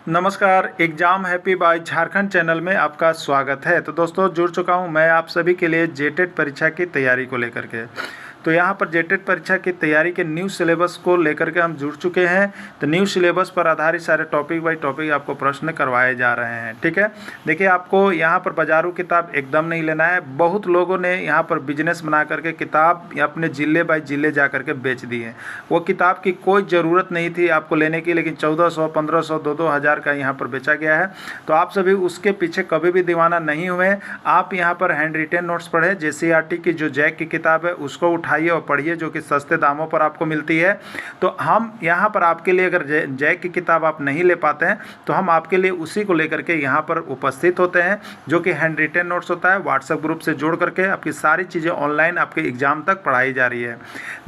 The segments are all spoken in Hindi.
नमस्कार। Exam happy by Jharkhand channel में आपका स्वागत है। तो दोस्तों, जुड़ चुका हूं मैं आप सभी के लिए जेटेट परीक्षा की तैयारी को लेकर के। तो यहां पर जेटेट परीक्षा की तैयारी के न्यू सिलेबस को लेकर के हम जुड़ चुके हैं। तो न्यू सिलेबस पर आधारित सारे टॉपिक बाई टॉपिक आपको प्रश्न करवाए जा रहे हैं। ठीक है, देखिए आपको यहां पर बाजारू किताब एकदम नहीं लेना है। बहुत लोगों ने यहां पर बिजनेस बना करके किताब अपने ज़िले बाई ज़िले जा करके बेच दी है। वो किताब की कोई ज़रूरत नहीं थी आपको लेने की, लेकिन 1400, 1500, 2-2 हज़ार का यहाँ पर बेचा गया है। तो आप सभी उसके पीछे कभी भी दीवाना नहीं हुए। आप यहाँ पर हैंड रिटेन नोट्स पढ़ें। JCERT की जो जैक की किताब है उसको उठाइए और पढ़िए, जो कि सस्ते दामों पर आपको मिलती है। तो हम यहाँ पर आपके लिए, अगर जैक की किताब आप नहीं ले पाते हैं तो हम आपके लिए उसी को लेकर के यहाँ पर उपस्थित होते हैं, जो कि हैंड रिटेन नोट्स होता है। व्हाट्सएप ग्रुप से जोड़ करके आपकी सारी चीज़ें ऑनलाइन आपके एग्ज़ाम तक पढ़ाई जा रही है।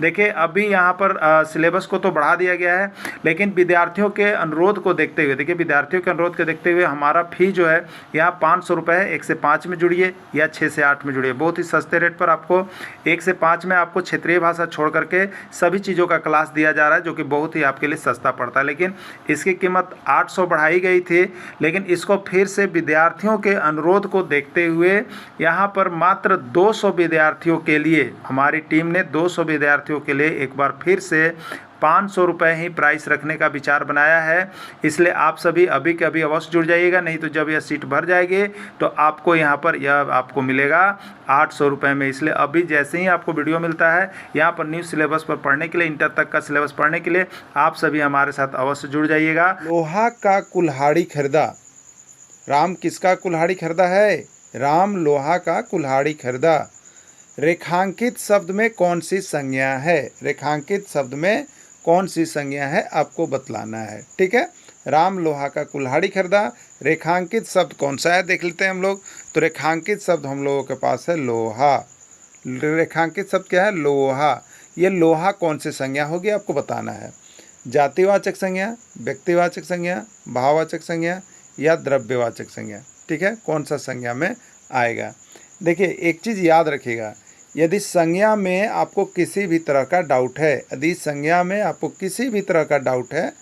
देखिए अभी यहाँ पर सिलेबस को तो बढ़ा दिया गया है, लेकिन विद्यार्थियों के अनुरोध को देखते हुए, देखिए विद्यार्थियों के अनुरोध को देखते हुए हमारा फ़ी जो है यहाँ 500 रुपये है। 1 से 5 में जुड़िए या 6 से 8 में जुड़िए। बहुत ही सस्ते रेट पर आपको 1 से 5 में आपको क्षेत्रीय भाषा छोड़ करके सभी चीज़ों का क्लास दिया जा रहा है, जो कि बहुत ही आपके लिए सस्ता पड़ता है। लेकिन इसकी कीमत 800 बढ़ाई गई थी, लेकिन इसको फिर से विद्यार्थियों के अनुरोध को देखते हुए यहाँ पर मात्र 200 विद्यार्थियों के लिए, हमारी टीम ने 200 विद्यार्थियों के लिए एक बार फिर से 500 रुपये ही प्राइस रखने का विचार बनाया है। इसलिए आप सभी अभी के अभी अवश्य जुड़ जाइएगा, नहीं तो जब यह सीट भर जाएगी तो आपको यहाँ पर यह आपको मिलेगा 800 रुपये में। इसलिए अभी जैसे ही आपको वीडियो मिलता है यहाँ पर न्यू सिलेबस पर पढ़ने के लिए, इंटर तक का सिलेबस पढ़ने के लिए आप सभी हमारे साथ अवश्य जुड़ जाइएगा। लोहा का कुल्हाड़ी खरीदा। राम किसका कुल्हाड़ी खरीदा है? राम लोहा का कुल्हाड़ी खरीदा। रेखांकित शब्द में कौन सी संज्ञा है? रेखांकित शब्द में कौन सी संज्ञा है आपको बतलाना है। ठीक है, राम लोहा का कुल्हाड़ी खरीदा। रेखांकित शब्द कौन सा है देख लेते हैं हम लोग। तो रेखांकित शब्द हम लोगों के पास है लोहा। रेखांकित शब्द क्या है? लोहा। ये लोहा कौन सी संज्ञा होगी आपको बताना है। जातिवाचक संज्ञा, व्यक्तिवाचक संज्ञा, भाववाचक संज्ञा या द्रव्यवाचक संज्ञा। ठीक है, कौन सा संज्ञा में आएगा। देखिए एक चीज़ याद रखिएगा, यदि संज्ञा में आपको किसी भी तरह का डाउट है, यदि संज्ञा में आपको किसी भी तरह का डाउट है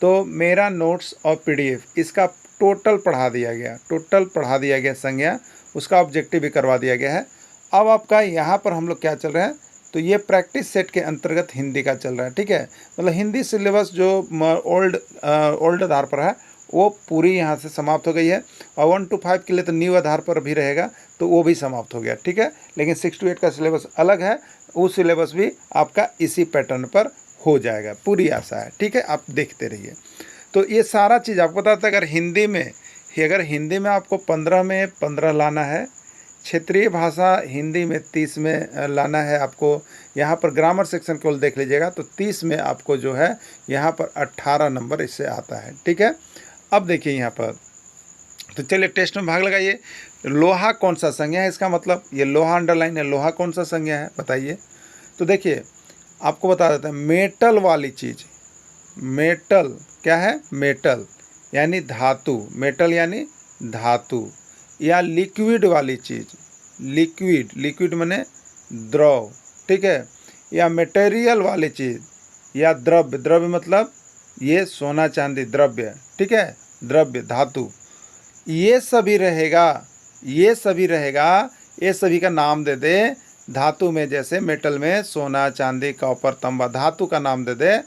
तो मेरा नोट्स और PDF इसका टोटल पढ़ा दिया गया, टोटल पढ़ा दिया गया संज्ञा, उसका ऑब्जेक्टिव भी करवा दिया गया है। अब आपका यहाँ पर हम लोग क्या चल रहा है, तो ये प्रैक्टिस सेट के अंतर्गत हिंदी का चल रहा है। ठीक है, मतलब हिंदी सिलेबस जो ओल्ड आधार पर है वो पूरी यहाँ से समाप्त हो गई है, और 1 to 5 के लिए तो न्यू आधार पर भी रहेगा, तो वो भी समाप्त हो गया। ठीक है, लेकिन 6 to 8 का सिलेबस अलग है, वो सिलेबस भी आपका इसी पैटर्न पर हो जाएगा, पूरी आशा है। ठीक है, आप देखते रहिए। तो ये सारा चीज़ आपको पता था। अगर हिंदी में आपको 15 में 15 लाना है, क्षेत्रीय भाषा हिंदी में 30 में लाना है आपको। यहाँ पर ग्रामर सेक्शन केवल देख लीजिएगा तो 30 में आपको जो है यहाँ पर 18 नंबर इससे आता है। ठीक है, अब देखिए यहाँ पर, तो चलिए टेस्ट में भाग लगाइए। लोहा कौन सा संज्ञा है, इसका मतलब ये लोहा अंडरलाइन है। लोहा कौन सा संज्ञा है बताइए। तो देखिए आपको बता देते हैं, मेटल वाली चीज़, मेटल क्या है? मेटल यानी धातु, मेटल यानी धातु, या लिक्विड वाली चीज़, लिक्विड माने द्रव। ठीक है, या मटेरियल वाली चीज़, या द्रव्य मतलब ये सोना चांदी द्रव्य। ठीक है, द्रव्य धातु, ये सभी रहेगा, ये सभी का नाम दे दे धातु में। जैसे मेटल में सोना चांदी कॉपर तांबा, धातु का नाम दे दे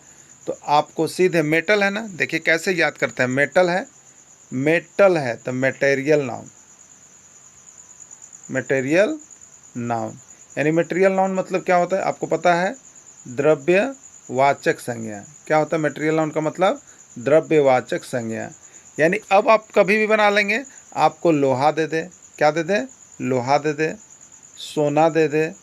तो आपको सीधे मेटल है ना। देखिए कैसे याद करते हैं, मेटल है तो मटेरियल नाउन, यानी मटेरियल नाउन मतलब क्या होता है आपको पता है? द्रव्यवाचक संज्ञा। क्या होता है मटेरियल नाउन का मतलब? द्रव्यवाचक संज्ञा। यानी अब आप कभी भी बना लेंगे, आपको लोहा दे दे, क्या दे दे? लोहा दे दे, सोना दे दे,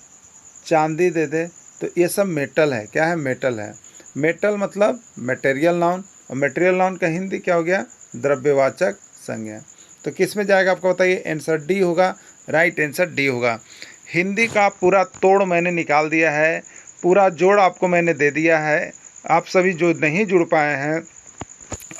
चांदी दे दे, तो ये सब मेटल है। क्या है? मेटल है। मेटल मतलब मटेरियल नाउन, और मटेरियल नाउन का हिंदी क्या हो गया? द्रव्यवाचक संज्ञा। तो किस में जाएगा आपको बताइए? आंसर डी होगा, राइट आंसर डी होगा। हिंदी का पूरा तोड़ मैंने निकाल दिया है, पूरा जोड़ आपको मैंने दे दिया है। आप सभी जो नहीं जुड़ पाए हैं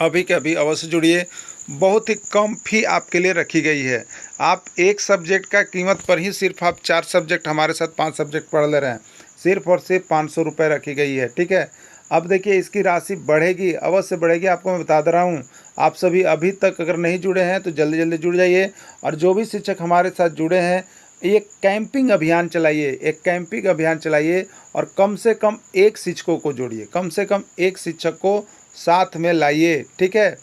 अभी के अभी अवश्य जुड़िए। बहुत ही कम फी आपके लिए रखी गई है। आप एक सब्जेक्ट का कीमत पर ही सिर्फ आप 4 सब्जेक्ट हमारे साथ 5 सब्जेक्ट पढ़ ले रहे हैं, सिर्फ और सिर्फ 500 रुपये रखी गई है। ठीक है, अब देखिए इसकी राशि बढ़ेगी, अवश्य बढ़ेगी, आपको मैं बता दे रहा हूँ। आप सभी अभी तक अगर नहीं जुड़े हैं तो जल्दी जल्दी जुड़ जाइए। और जो भी शिक्षक हमारे साथ जुड़े हैं, एक कैंपिंग अभियान चलाइए, एक कैंपिंग अभियान चलाइए और कम से कम एक शिक्षकों को जोड़िए, कम से कम एक शिक्षक को साथ में लाइए, ठीक है।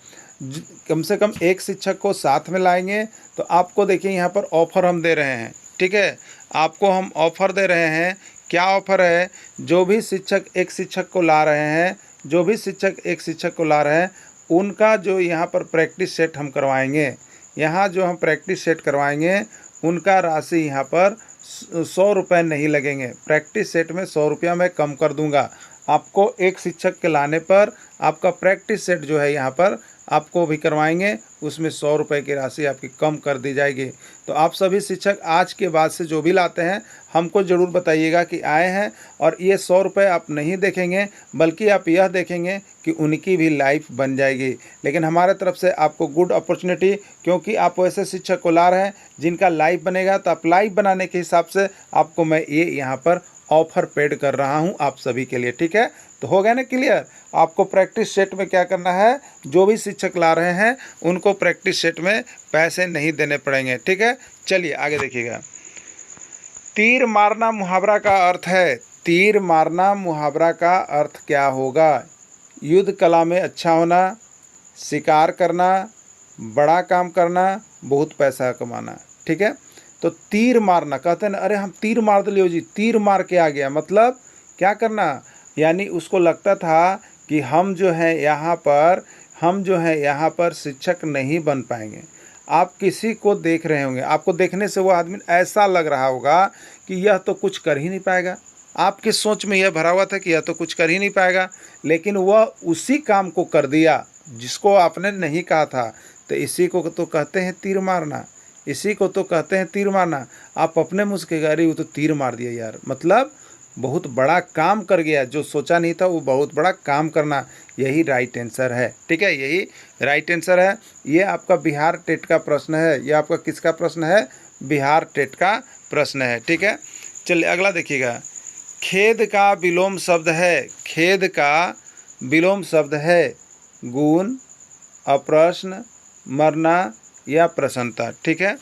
कम से कम एक शिक्षक को साथ में लाएंगे तो आपको देखिए यहाँ पर ऑफ़र हम दे रहे हैं, ठीक है। आपको हम ऑफ़र दे रहे हैं। क्या ऑफ़र है? जो भी शिक्षक एक शिक्षक को ला रहे हैं, जो भी शिक्षक एक शिक्षक को ला रहे हैं, उनका जो यहाँ पर प्रैक्टिस सेट हम करवाएंगे, यहाँ जो हम प्रैक्टिस सेट करवाएंगे उनका राशि यहाँ पर 100 रुपये नहीं लगेंगे। प्रैक्टिस सेट में 100 रुपया मैं कम कर दूंगा। आपको एक शिक्षक के लाने पर आपका प्रैक्टिस सेट जो है यहाँ पर आपको भी करवाएंगे, उसमें 100 रुपये की राशि आपकी कम कर दी जाएगी। तो आप सभी शिक्षक आज के बाद से जो भी लाते हैं हमको ज़रूर बताइएगा कि आए हैं, और ये 100 रुपये आप नहीं देखेंगे बल्कि आप यह देखेंगे कि उनकी भी लाइफ बन जाएगी। लेकिन हमारे तरफ से आपको गुड अपॉर्चुनिटी, क्योंकि आप वैसे शिक्षक को ला रहे हैं जिनका लाइफ बनेगा, तो आप लाइफ बनाने के हिसाब से आपको मैं ये यहाँ पर ऑफ़र पेड कर रहा हूँ आप सभी के लिए, ठीक है। तो हो गया ना क्लियर? आपको प्रैक्टिस सेट में क्या करना है, जो भी शिक्षक ला रहे हैं उनको प्रैक्टिस सेट में पैसे नहीं देने पड़ेंगे, ठीक है। चलिए आगे देखिएगा। तीर मारना मुहावरा का अर्थ है। तीर मारना मुहावरा का अर्थ क्या होगा? युद्ध कला में अच्छा होना, शिकार करना, बड़ा काम करना, बहुत पैसा कमाना, ठीक है। तो तीर मारना, कहते हैं ना, अरे हम तीर मार दिए जी, तीर मार के आ गया, मतलब क्या करना, यानी उसको लगता था कि हम जो है यहाँ पर शिक्षक नहीं बन पाएंगे। आप किसी को देख रहे होंगे, आपको देखने से वो आदमी ऐसा लग रहा होगा कि यह तो कुछ कर ही नहीं पाएगा। आपकी सोच में यह भरा हुआ था कि यह तो कुछ कर ही नहीं पाएगा, लेकिन वह उसी काम को कर दिया जिसको आपने नहीं कहा था। तो इसी को तो कहते हैं तीर मारना, इसी को तो कहते हैं तीर मारना। आप अपने मुँह से कह रही, वो तो तीर मार दिया यार, मतलब बहुत बड़ा काम कर गया, जो सोचा नहीं था वो बहुत बड़ा काम करना, यही राइट आंसर है, ठीक है, यही राइट आंसर है। ये आपका बिहार टेट का प्रश्न है। ये आपका किसका प्रश्न है? बिहार टेट का प्रश्न है, ठीक है। चलिए अगला देखिएगा। खेद का विलोम शब्द है। खेद का विलोम शब्द है गुण, अप्रश्न, मरना या प्रसन्नता, ठीक है।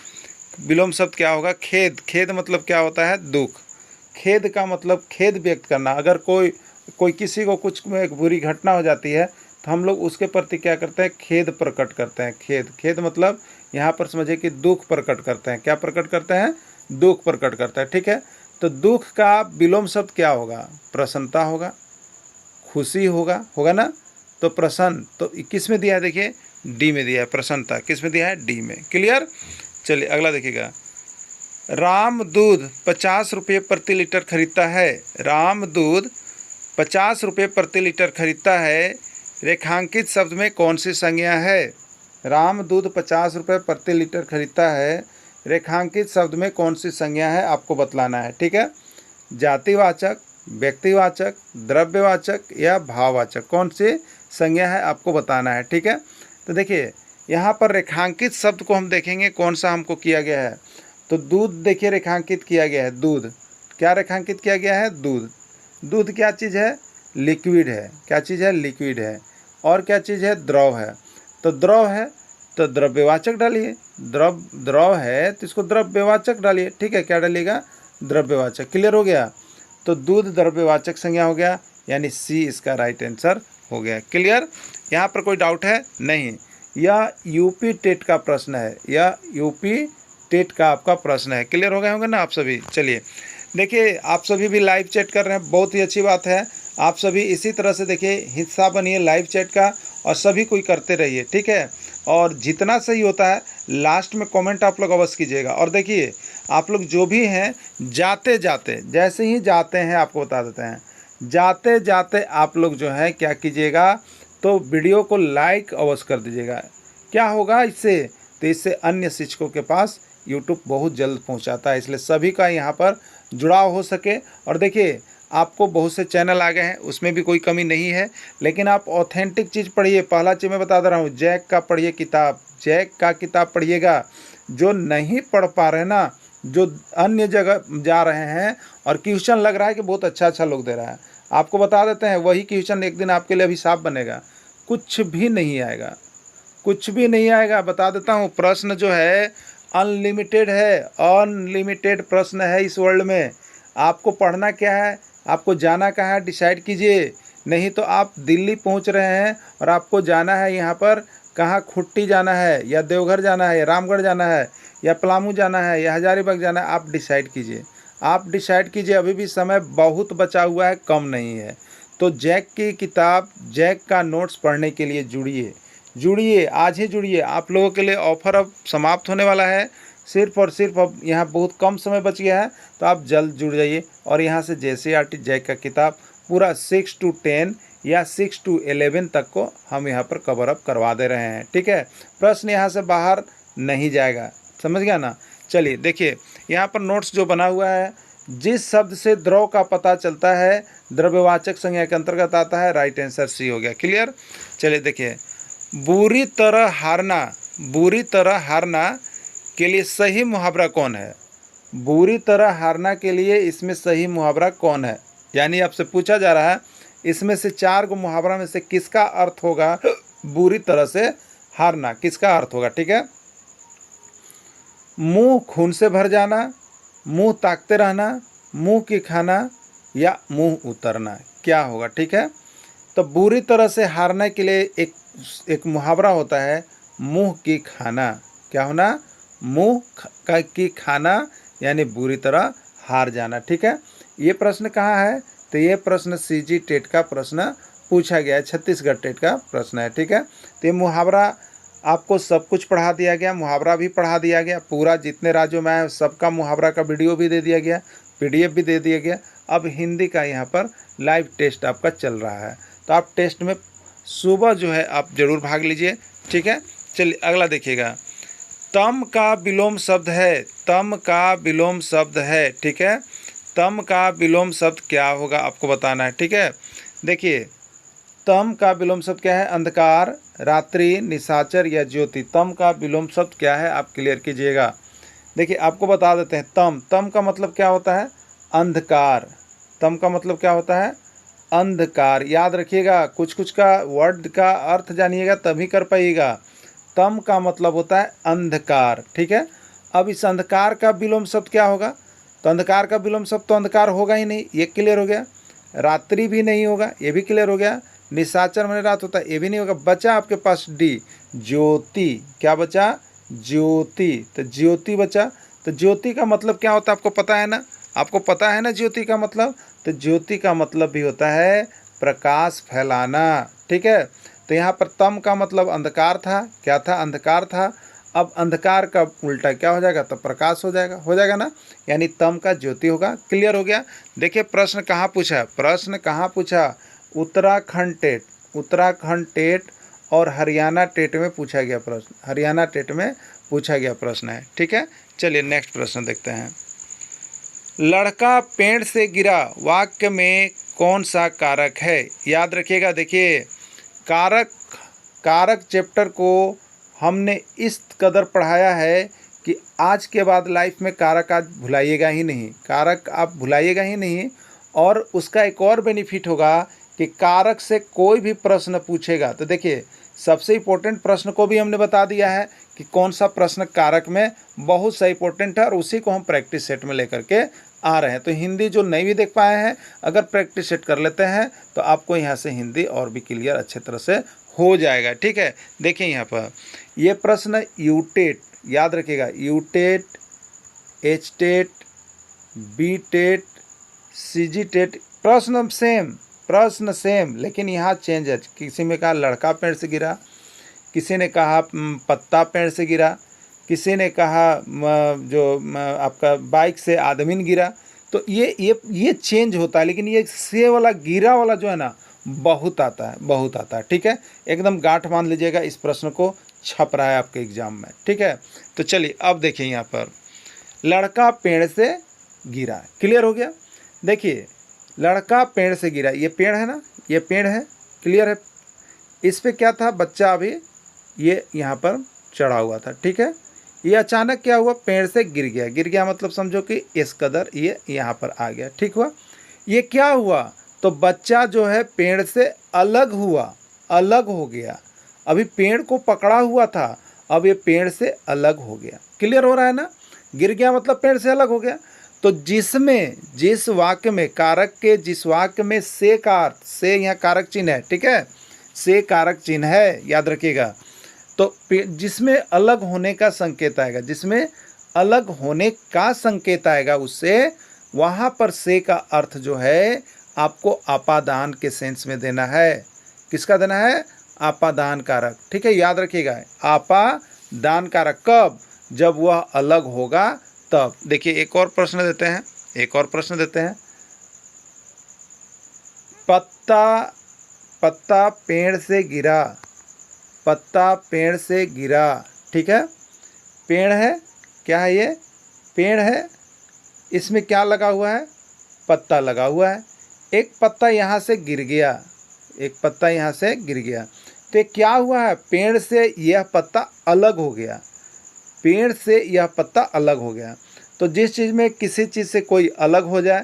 विलोम शब्द क्या होगा? खेद। खेद मतलब क्या होता है? दुख। खेद का मतलब खेद व्यक्त करना। अगर कोई किसी को कुछ में एक बुरी घटना हो जाती है तो हम लोग उसके प्रति क्या करते हैं? खेद प्रकट करते हैं। खेद मतलब यहाँ पर समझिए कि दुख प्रकट करते हैं। क्या प्रकट करते हैं? दुख प्रकट करते हैं, ठीक है। तो दुख का विलोम शब्द क्या होगा? प्रसन्नता होगा, खुशी होगा ना। तो प्रसन्न तो किस में दिया है? देखिए डी में दिया है। प्रसन्नता किस में दिया है? डी में। क्लियर? चलिए अगला देखिएगा। राम दूध 50 रुपये प्रति लीटर खरीदता है। राम दूध 50 रुपये प्रति लीटर खरीदता है। रेखांकित शब्द में कौन सी संज्ञा है? राम दूध 50 रुपये प्रति लीटर खरीदता है। रेखांकित शब्द में कौन सी संज्ञा है आपको बतलाना है, ठीक है। जातिवाचक, व्यक्तिवाचक, द्रव्यवाचक या भाववाचक, कौन सी संज्ञा है आपको बताना है, ठीक है। तो देखिए यहाँ पर रेखांकित शब्द को हम देखेंगे कौन सा हमको किया गया है। तो दूध देखिए रेखांकित किया गया है। दूध क्या रेखांकित किया गया है? दूध। दूध क्या चीज़ है? लिक्विड है। क्या चीज़ है? लिक्विड है। और क्या चीज़ है? द्रव है। तो द्रव है तो द्रव्यवाचक डालिए। द्रव है तो इसको द्रव्यवाचक डालिए, ठीक है। क्या डालिएगा? द्रव्यवाचक। क्लियर हो गया? तो दूध द्रव्यवाचक संज्ञा हो गया, यानी सी इसका राइट आंसर हो गया। क्लियर? यहाँ पर कोई डाउट है? नहीं। यह यूपी टेट का प्रश्न है। यह यूपी टेट का आपका प्रश्न है। क्लियर हो गए होंगे ना आप सभी? चलिए देखिए, आप सभी भी लाइव चैट कर रहे हैं, बहुत ही अच्छी बात है। आप सभी इसी तरह से देखिए हिस्सा बनिए लाइव चैट का, और सभी कोई करते रहिए, ठीक है। और जितना सही होता है लास्ट में कमेंट आप लोग अवश्य कीजिएगा। और देखिए आप लोग जो भी हैं, जाते जाते जैसे ही जाते हैं आपको बता देते हैं, जाते जाते आप लोग जो है क्या कीजिएगा, तो वीडियो को लाइक अवश्य कर दीजिएगा। क्या होगा इससे? तो इससे अन्य शिक्षकों के पास यूट्यूब बहुत जल्द पहुंचाता है, इसलिए सभी का यहाँ पर जुड़ाव हो सके। और देखिए आपको बहुत से चैनल आ गए हैं, उसमें भी कोई कमी नहीं है, लेकिन आप ऑथेंटिक चीज़ पढ़िए। पहला चीज़ मैं बता दे रहा हूँ, जैक का पढ़िए किताब, जैक का किताब पढ़िएगा। जो नहीं पढ़ पा रहे ना, जो अन्य जगह जा रहे हैं और क्वेश्चन लग रहा है कि बहुत अच्छा लोग दे रहा है, आपको बता देते हैं वही क्वेश्चन एक दिन आपके लिए अभिशाप बनेगा। कुछ भी नहीं आएगा, कुछ भी नहीं आएगा। बता देता हूँ, प्रश्न जो है अनलिमिटेड है, अनलिमिटेड प्रश्न है इस वर्ल्ड में। आपको पढ़ना क्या है, आपको जाना कहाँ है, डिसाइड कीजिए। नहीं तो आप दिल्ली पहुँच रहे हैं और आपको जाना है यहाँ पर कहाँ, खुट्टी जाना है या देवघर जाना है या रामगढ़ जाना है या पलामू जाना है या हजारीबाग जाना है, आप डिसाइड कीजिए। आप डिसाइड कीजिए, अभी भी समय बहुत बचा हुआ है, कम नहीं है। तो जैक की किताब, जैक का नोट्स पढ़ने के लिए जुड़िए, जुड़िए, आज ही जुड़िए। आप लोगों के लिए ऑफ़र अब समाप्त होने वाला है, सिर्फ और सिर्फ अब यहाँ बहुत कम समय बच गया है। तो आप जल्द जुड़ जाइए और यहाँ से JCERT जैक का किताब पूरा 6 to 10 या 6 to 11 तक को हम यहाँ पर कवर अप करवा दे रहे हैं। ठीक है, प्रश्न यहाँ से बाहर नहीं जाएगा, समझ गया ना। चलिए देखिए, यहाँ पर नोट्स जो बना हुआ है, जिस शब्द से द्रव का पता चलता है द्रव्यवाचक संज्ञा के अंतर्गत आता है। राइट आंसर सी हो गया। क्लियर। चलिए देखिए, बुरी तरह हारना, बुरी तरह हारना के लिए सही मुहावरा कौन है? बुरी तरह हारना के लिए इसमें सही मुहावरा कौन है? यानी आपसे पूछा जा रहा है इसमें से 4 गो मुहावरा में से किसका अर्थ होगा बुरी तरह से हारना, किसका अर्थ होगा? ठीक है, मुंह खून से भर जाना, मुंह ताकते रहना, मुंह की खाना या मुंह उतरना, क्या होगा? ठीक है, तो बुरी तरह से हारने के लिए एक मुहावरा होता है मुंह की खाना। क्या होना? मुंह की खाना, यानी बुरी तरह हार जाना। ठीक है, ये प्रश्न कहाँ है? तो ये प्रश्न CG टेट का प्रश्न पूछा गया है, छत्तीसगढ़ टेट का प्रश्न है। ठीक है, तो ये मुहावरा आपको सब कुछ पढ़ा दिया गया, मुहावरा भी पढ़ा दिया गया, पूरा जितने राज्यों में है सबका मुहावरा का वीडियो भी दे दिया गया, PDF भी दे दिया गया। अब हिंदी का यहाँ पर लाइव टेस्ट आपका चल रहा है, तो आप टेस्ट में सुबह जो है आप ज़रूर भाग लीजिए। ठीक है, चलिए अगला देखिएगा। तम का विलोम शब्द है, तम का विलोम शब्द है। ठीक है, तम का विलोम शब्द क्या होगा आपको बताना है। ठीक है, देखिए तम का विलोम शब्द क्या है? अंधकार, रात्रि, निशाचर या ज्योति। तम का विलोम शब्द क्या है आप क्लियर कीजिएगा। देखिए आपको बता देते हैं, तम, तम का मतलब क्या होता है? अंधकार। तम का मतलब क्या होता है? अंधकार। याद रखिएगा, कुछ कुछ का वर्ड का अर्थ जानिएगा तभी कर पाइएगा। तम का मतलब होता है अंधकार। ठीक है, अब इस अंधकार का विलोम शब्द क्या होगा? तो अंधकार का विलोम शब्द तो अंधकार होगा ही नहीं, ये क्लियर हो गया। रात्रि भी नहीं होगा, ये भी क्लियर हो गया। निशाचर मैंने रात होता है, ये भी नहीं होगा। बचा आपके पास डी, ज्योति। क्या बचा? ज्योति। तो ज्योति बचा। तो ज्योति का मतलब क्या होता है आपको पता है ना? आपको पता है ना ज्योति का मतलब? तो ज्योति का मतलब भी होता है प्रकाश फैलाना। ठीक है, तो यहाँ पर तम का मतलब अंधकार था। क्या था? अंधकार था। अब अंधकार का उल्टा क्या हो जाएगा? तो प्रकाश हो जाएगा ना, यानी तम का ज्योति होगा। क्लियर हो गया। देखिए प्रश्न कहाँ पूछा? प्रश्न कहाँ पूछा? उत्तराखंड टेट, उत्तराखंड टेट और हरियाणा टेट में पूछा गया प्रश्न, हरियाणा टेट में पूछा गया प्रश्न है। ठीक है, चलिए नेक्स्ट प्रश्न देखते हैं। लड़का पेड़ से गिरा वाक्य में कौन सा कारक है? याद रखिएगा, देखिए कारक चैप्टर को हमने इस कदर पढ़ाया है कि आज के बाद लाइफ में कारक आज भुलाइएगा ही नहीं, कारक आप भुलाइएगा ही नहीं। और उसका एक और बेनिफिट होगा कि कारक से कोई भी प्रश्न पूछेगा तो देखिए सबसे इम्पोर्टेंट प्रश्न को भी हमने बता दिया है कि कौन सा प्रश्न कारक में बहुत सा इम्पोर्टेंट है, और उसी को हम प्रैक्टिस सेट में लेकर के आ रहे हैं। तो हिंदी जो नहीं भी देख पाए हैं, अगर प्रैक्टिस सेट कर लेते हैं तो आपको यहाँ से हिंदी और भी क्लियर अच्छे तरह से हो जाएगा। ठीक है, देखिए यहाँ पर ये प्रश्न यूटेट, याद रखिएगा यूटेट, एचटेट, बीटेट, सीजीटेट, प्रश्न सेम, लेकिन यहाँ चेंज है। किसी में कहा लड़का पेड़ से गिरा, किसी ने कहा पत्ता पेड़ से गिरा, किसी ने कहा आपका बाइक से आदमी गिरा। तो ये चेंज होता है, लेकिन ये से वाला गिरा वाला जो है ना बहुत आता है। ठीक है, एकदम गांठ मान लीजिएगा, इस प्रश्न को छप रहा है आपके एग्जाम में। ठीक है, तो चलिए अब देखिए यहाँ पर लड़का पेड़ से गिरा, क्लियर हो गया। देखिए लड़का पेड़ से गिरा, ये पेड़ है ना, ये पेड़ है, क्लियर है। इस पे क्या था? बच्चा अभी ये यहाँ पर चढ़ा हुआ था। ठीक है, ये अचानक क्या हुआ? पेड़ से गिर गया मतलब समझो कि इस कदर ये यहाँ पर आ गया। ठीक हुआ। ये क्या हुआ? तो बच्चा जो है पेड़ से अलग हुआ, अलग हो गया। अभी पेड़ को पकड़ा हुआ था, अब ये पेड़ से अलग हो गया। क्लियर हो रहा है ना? गिर गया मतलब पेड़ से अलग हो गया। तो जिस वाक्य में कारक के जिस वाक्य में से का अर्थ, से यहाँ कारक चिन्ह है, ठीक है, से कारक चिन्ह है, याद रखिएगा। तो जिसमें अलग होने का संकेत आएगा, जिसमें अलग होने का संकेत आएगा उससे, वहाँ पर से का अर्थ जो है आपको अपादान के सेंस में देना है। किसका देना है? अपादान कारक। ठीक है, याद रखिएगा, अपादान कारक कब? जब वह अलग होगा तब। देखिए एक और प्रश्न देते हैं, पत्ता पेड़ से गिरा, पत्ता पेड़ से गिरा। ठीक है, पेड़ है, क्या है ये? पेड़ है, इसमें क्या लगा हुआ है? पत्ता लगा हुआ है। एक पत्ता यहाँ से गिर गया, एक पत्ता यहाँ से गिर गया, तो ये क्या हुआ है? पेड़ से यह पत्ता अलग हो गया, पेड़ से यह पत्ता अलग हो गया। तो जिस चीज़ में किसी चीज़ से कोई अलग हो जाए,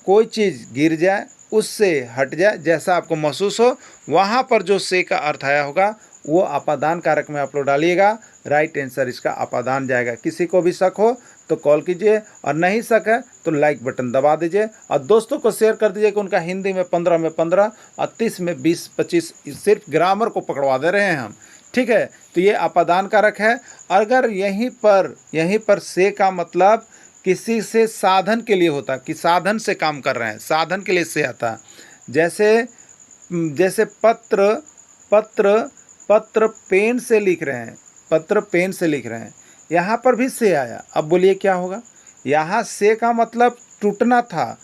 कोई चीज़ गिर जाए, उससे हट जाए, जैसा आपको महसूस हो, वहाँ पर जो से का अर्थ आया होगा वो अपादान कारक में आप लोग डालिएगा। राइट आंसर इसका अपादान जाएगा। किसी को भी शक हो तो कॉल कीजिए, और नहीं शक है तो लाइक बटन दबा दीजिए, और दोस्तों को शेयर कर दीजिए कि उनका हिंदी में 15 में 15 और 30 में 20-25 सिर्फ ग्रामर को पकड़वा दे रहे हैं हम। ठीक है, तो ये अपादान कारक है। अगर यहीं पर से का मतलब किसी से साधन के लिए होता, कि साधन से काम कर रहे हैं, साधन के लिए से आता। जैसे पत्र पेन से लिख रहे हैं, पत्र पेन से लिख रहे हैं, यहाँ पर भी से आया। अब बोलिए क्या होगा? यहाँ से का मतलब टूटना था,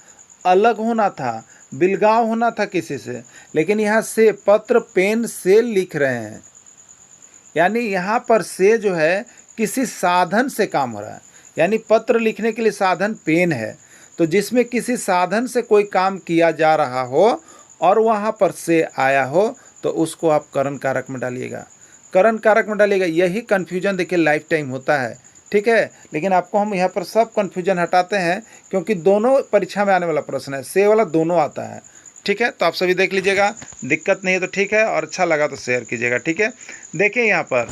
अलग होना था, बिलगाव होना था किसी से, लेकिन यहाँ से पत्र पेन से लिख रहे हैं, यानी यहाँ पर से जो है किसी साधन से काम हो रहा है। यानी पत्र लिखने के लिए साधन पेन है, तो जिसमें किसी साधन से कोई काम किया जा रहा हो और वहाँ पर से आया हो तो उसको आप करण कारक में डालिएगा, करण कारक में डालिएगा। यही कन्फ्यूजन देखिए लाइफ टाइम होता है। ठीक है, लेकिन आपको हम यहाँ पर सब कन्फ्यूजन हटाते हैं, क्योंकि दोनों परीक्षा में आने वाला प्रश्न है, से वाला दोनों आता है। ठीक है, तो आप सभी देख लीजिएगा, दिक्कत नहीं है तो ठीक है, और अच्छा लगा तो शेयर कीजिएगा। ठीक है, देखिए यहाँ पर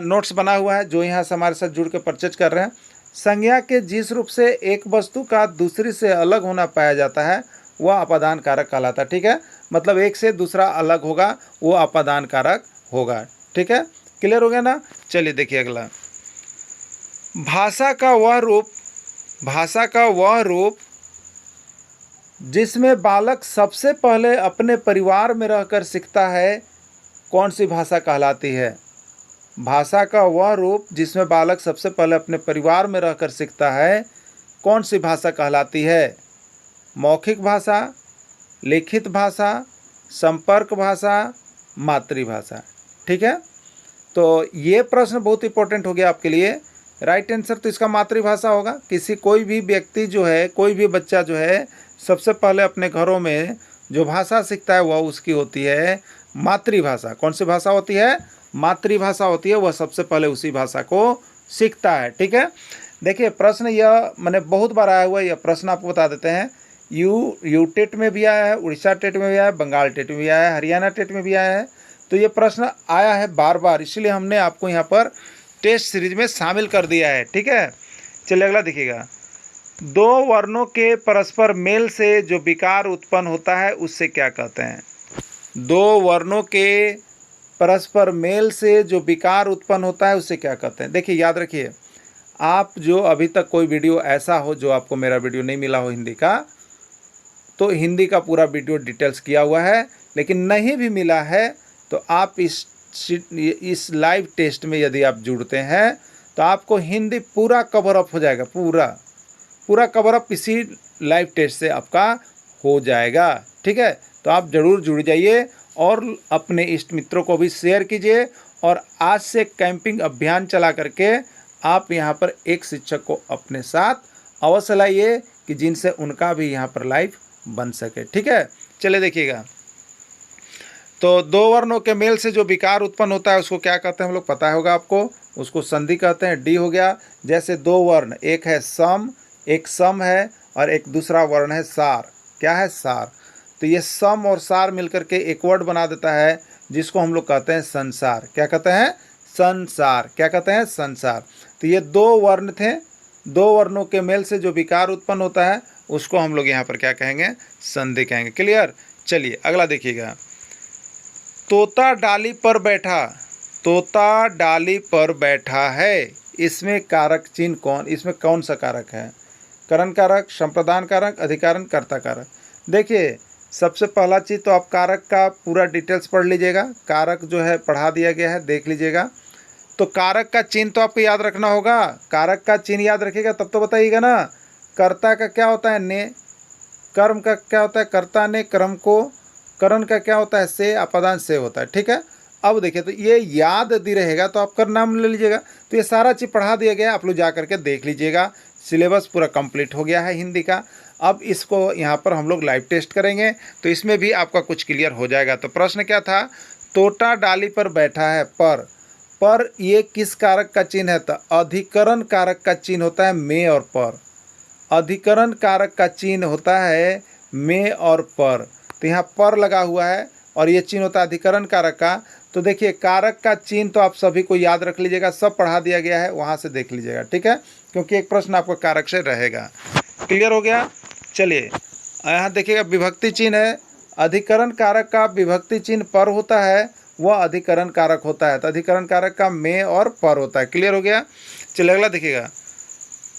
नोट्स बना हुआ है, जो यहाँ से हमारे साथ जुड़ के परचेज कर रहे हैं। संज्ञा के जिस रूप से एक वस्तु का दूसरी से अलग होना पाया जाता है वह अपादान कारक कहलाता है। ठीक है, मतलब एक से दूसरा अलग होगा वो अपादान कारक होगा। ठीक है, क्लियर हो गया ना? चलिए देखिए अगला, भाषा का वह रूप जिसमें बालक सबसे पहले अपने परिवार में रहकर सीखता है, कौन सी भाषा कहलाती है? भाषा का वह रूप जिसमें बालक सबसे पहले अपने परिवार में रहकर सीखता है, कौन सी भाषा कहलाती है? मौखिक भाषा, लिखित भाषा, संपर्क भाषा, मातृभाषा। ठीक है, तो ये प्रश्न बहुत इंपॉर्टेंट हो गया आपके लिए। राइट आंसर तो इसका मातृभाषा होगा। कोई भी व्यक्ति जो है, कोई भी बच्चा जो है, सबसे पहले अपने घरों में जो भाषा सीखता है वह उसकी होती है मातृभाषा। कौन सी भाषा होती है? मातृभाषा होती है, वह सबसे पहले उसी भाषा को सीखता है। ठीक है, देखिए प्रश्न यह मैंने बहुत बार आया हुआ, यह प्रश्न आपको बता देते हैं। यू टेट में भी आया है, उड़ीसा टेट में भी आया है, बंगाल टेट में भी आया है, हरियाणा टेट में भी आया है। तो ये प्रश्न आया है बार बार, इसलिए हमने आपको यहाँ पर टेस्ट सीरीज में शामिल कर दिया है। ठीक है, चलिए अगला देखिएगा, दो वर्णों के परस्पर मेल से जो विकार उत्पन्न होता है उससे क्या कहते हैं? दो वर्णों के परस्पर मेल से जो विकार उत्पन्न होता है उससे क्या कहते हैं? देखिए याद रखिए, आप जो अभी तक कोई वीडियो ऐसा हो जो आपको मेरा वीडियो नहीं मिला हो हिंदी का, तो हिंदी का पूरा वीडियो डिटेल्स किया हुआ है, लेकिन नहीं भी मिला है तो आप इस लाइव टेस्ट में यदि आप जुड़ते हैं तो आपको हिंदी पूरा कवर अप हो जाएगा, पूरा कवर अप इसी लाइव टेस्ट से आपका हो जाएगा। ठीक है, तो आप ज़रूर जुड़ जाइए और अपने इष्ट मित्रों को भी शेयर कीजिए, और आज से कैंपिंग अभियान चला करके आप यहाँ पर एक शिक्षक को अपने साथ अवश्य लाइए कि जिनसे उनका भी यहाँ पर लाइफ बन सके। ठीक है, चलिए देखिएगा, तो दो वर्णों के मेल से जो विकार उत्पन्न होता है उसको क्या कहते हैं हम लोग, पता होगा आपको, उसको संधि कहते हैं। डी हो गया, जैसे दो वर्ण, एक है सम, एक सम है, और एक दूसरा वर्ण है सार। क्या है? सार। तो ये सम और सार मिलकर के एक वर्ड बना देता है जिसको हम लोग कहते हैं संसार। क्या कहते हैं? संसार। क्या कहते हैं? संसार। तो ये दो वर्ण थे, दो वर्णों के मेल से जो विकार उत्पन्न होता है उसको हम लोग यहाँ पर क्या कहेंगे? संधि कहेंगे। क्लियर? चलिए अगला देखिएगा। तोता डाली पर बैठा, तोता डाली पर बैठा है, इसमें कारक चिन्ह कौन, इसमें कौन सा कारक है? करण कारक, संप्रदान कारक, अधिकरण, कर्ता कारक। देखिए सबसे पहला चीज़ तो आप कारक का पूरा डिटेल्स पढ़ लीजिएगा। कारक जो है पढ़ा दिया गया है, देख लीजिएगा। तो कारक का चिन्ह तो आपको याद रखना होगा। कारक का चिन्ह याद रखिएगा तब तो बताइएगा ना। कर्ता का क्या होता है? ने। कर्म का क्या होता है? कर्ता ने कर्म को। करण का क्या होता है? से। अपादान से होता है। ठीक है। अब देखिए तो ये याद यदि रहेगा तो आपका नाम ले लीजिएगा। तो ये सारा चीज़ पढ़ा दिया गया है, आप लोग जा करके देख लीजिएगा। सिलेबस पूरा कंप्लीट हो गया है हिंदी का। अब इसको यहाँ पर हम लोग लाइव टेस्ट करेंगे तो इसमें भी आपका कुछ क्लियर हो जाएगा। तो प्रश्न क्या था? तोता डाली पर बैठा है, पर ये किस कारक का चिन्ह है? तो अधिकरण कारक का चिन्ह होता है में और पर। अधिकरण कारक का चिन्ह होता है में और पर। तो यहाँ पर लगा हुआ है और ये चिन्ह होता है अधिकरण कारक का। तो देखिए कारक का चिन्ह तो आप सभी को याद रख लीजिएगा, सब पढ़ा दिया गया है, वहाँ से देख लीजिएगा। ठीक है, क्योंकि एक प्रश्न आपका कारक से रहेगा। क्लियर हो गया? चलिए यहाँ देखिएगा विभक्ति चिन्ह है। अधिकरण कारक का विभक्ति चिन्ह पर होता है, वह अधिकरण कारक होता है। तो अधिकरण कारक का में और पर होता है। क्लियर हो गया? चलिए अगला देखिएगा।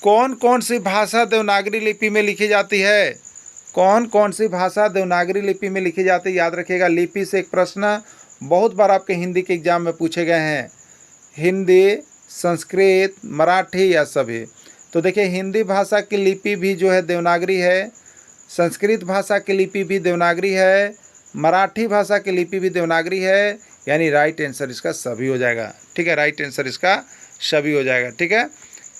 कौन कौन सी भाषा देवनागरी लिपि में लिखी जाती है? कौन कौन सी भाषा देवनागरी लिपि में लिखी जाती है? याद रखिएगा, लिपि से एक प्रश्न बहुत बार आपके हिंदी के एग्जाम में पूछे गए हैं। हिंदी, संस्कृत, मराठी या सभी। तो देखिए हिंदी भाषा की लिपि भी जो है देवनागरी है, संस्कृत भाषा की लिपि भी देवनागरी है, मराठी भाषा की लिपि भी देवनागरी है। यानी राइट आंसर इसका सभी हो जाएगा। ठीक है, राइट आंसर इसका सभी हो जाएगा। ठीक है,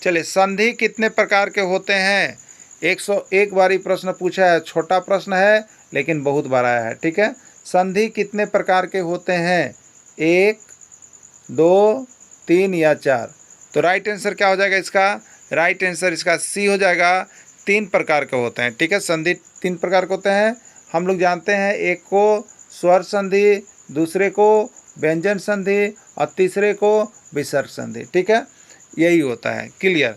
चलिए संधि कितने प्रकार के होते हैं? 101 बार प्रश्न पूछा है, छोटा प्रश्न है लेकिन बहुत बार आया है। ठीक है, संधि कितने प्रकार के होते हैं? 1, 2, 3 या 4। तो राइट आंसर क्या हो जाएगा इसका? राइट आंसर इसका सी हो जाएगा। 3 प्रकार के होते हैं। ठीक है, संधि 3 प्रकार के होते हैं। हम लोग जानते हैं, एक को स्वर संधि, दूसरे को व्यंजन संधि और तीसरे को विसर्ग संधि। ठीक है, यही होता है। क्लियर?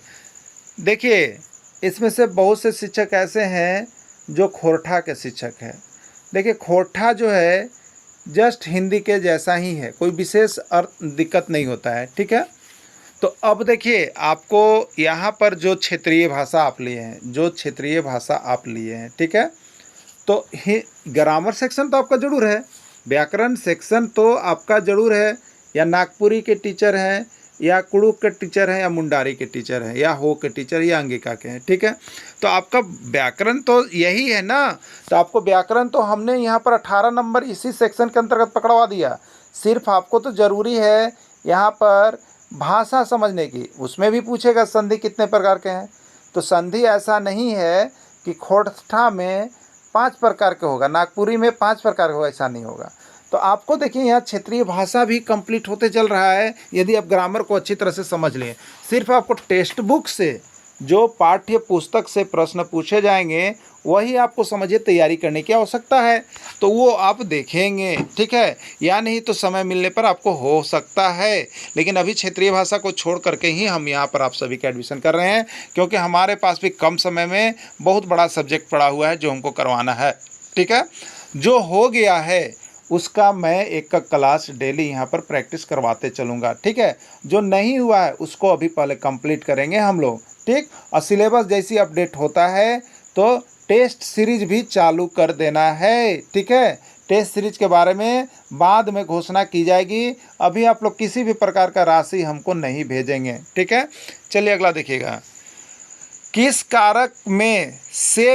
देखिए इसमें से बहुत से शिक्षक ऐसे हैं जो खोरठा के शिक्षक हैं। देखिए खोरठा जो है जस्ट हिंदी के जैसा ही है, कोई विशेष अर्थ दिक्कत नहीं होता है। ठीक है, तो अब देखिए आपको यहाँ पर जो क्षेत्रीय भाषा आप लिए हैं, जो क्षेत्रीय भाषा आप लिए हैं, ठीक है, तो ग्रामर सेक्शन तो आपका ज़रूर है, व्याकरण सेक्शन तो आपका ज़रूर है, या नागपुरी के टीचर हैं, या कुड़ुक के टीचर हैं, या मुंडारी के टीचर हैं, या हो के टीचर, या अंगिका के हैं। ठीक है, तो आपका व्याकरण तो यही है ना। तो आपको व्याकरण तो हमने यहाँ पर 18 नंबर इसी सेक्शन के अंतर्गत पकड़वा दिया। सिर्फ आपको तो ज़रूरी है यहाँ पर भाषा समझने की। उसमें भी पूछेगा संधि कितने प्रकार के हैं, तो संधि ऐसा नहीं है कि खोरठा में 5 प्रकार के होगा, नागपुरी में 5 प्रकार का होगा, ऐसा नहीं होगा। तो आपको देखिए यहाँ क्षेत्रीय भाषा भी कंप्लीट होते चल रहा है यदि आप ग्रामर को अच्छी तरह से समझ लें। सिर्फ आपको टेक्स्ट बुक से जो पाठ्य पुस्तक से प्रश्न पूछे जाएंगे वही आपको समझिए तैयारी करने की आवश्यकता है, तो वो आप देखेंगे। ठीक है, या नहीं तो समय मिलने पर आपको हो सकता है, लेकिन अभी क्षेत्रीय भाषा को छोड़ करके ही हम यहाँ पर आप सभी का एडमिशन कर रहे हैं, क्योंकि हमारे पास भी कम समय में बहुत बड़ा सब्जेक्ट पड़ा हुआ है जो हमको करवाना है। ठीक है, जो हो गया है उसका मैं एक क्लास डेली यहाँ पर प्रैक्टिस करवाते चलूँगा। ठीक है, जो नहीं हुआ है उसको अभी पहले कंप्लीट करेंगे हम लोग। ठीक, और सिलेबस जैसी अपडेट होता है तो टेस्ट सीरीज भी चालू कर देना है। ठीक है, टेस्ट सीरीज के बारे में बाद में घोषणा की जाएगी, अभी आप लोग किसी भी प्रकार का राशि हमको नहीं भेजेंगे। ठीक है, चलिए अगला देखिएगा। किस कारक में से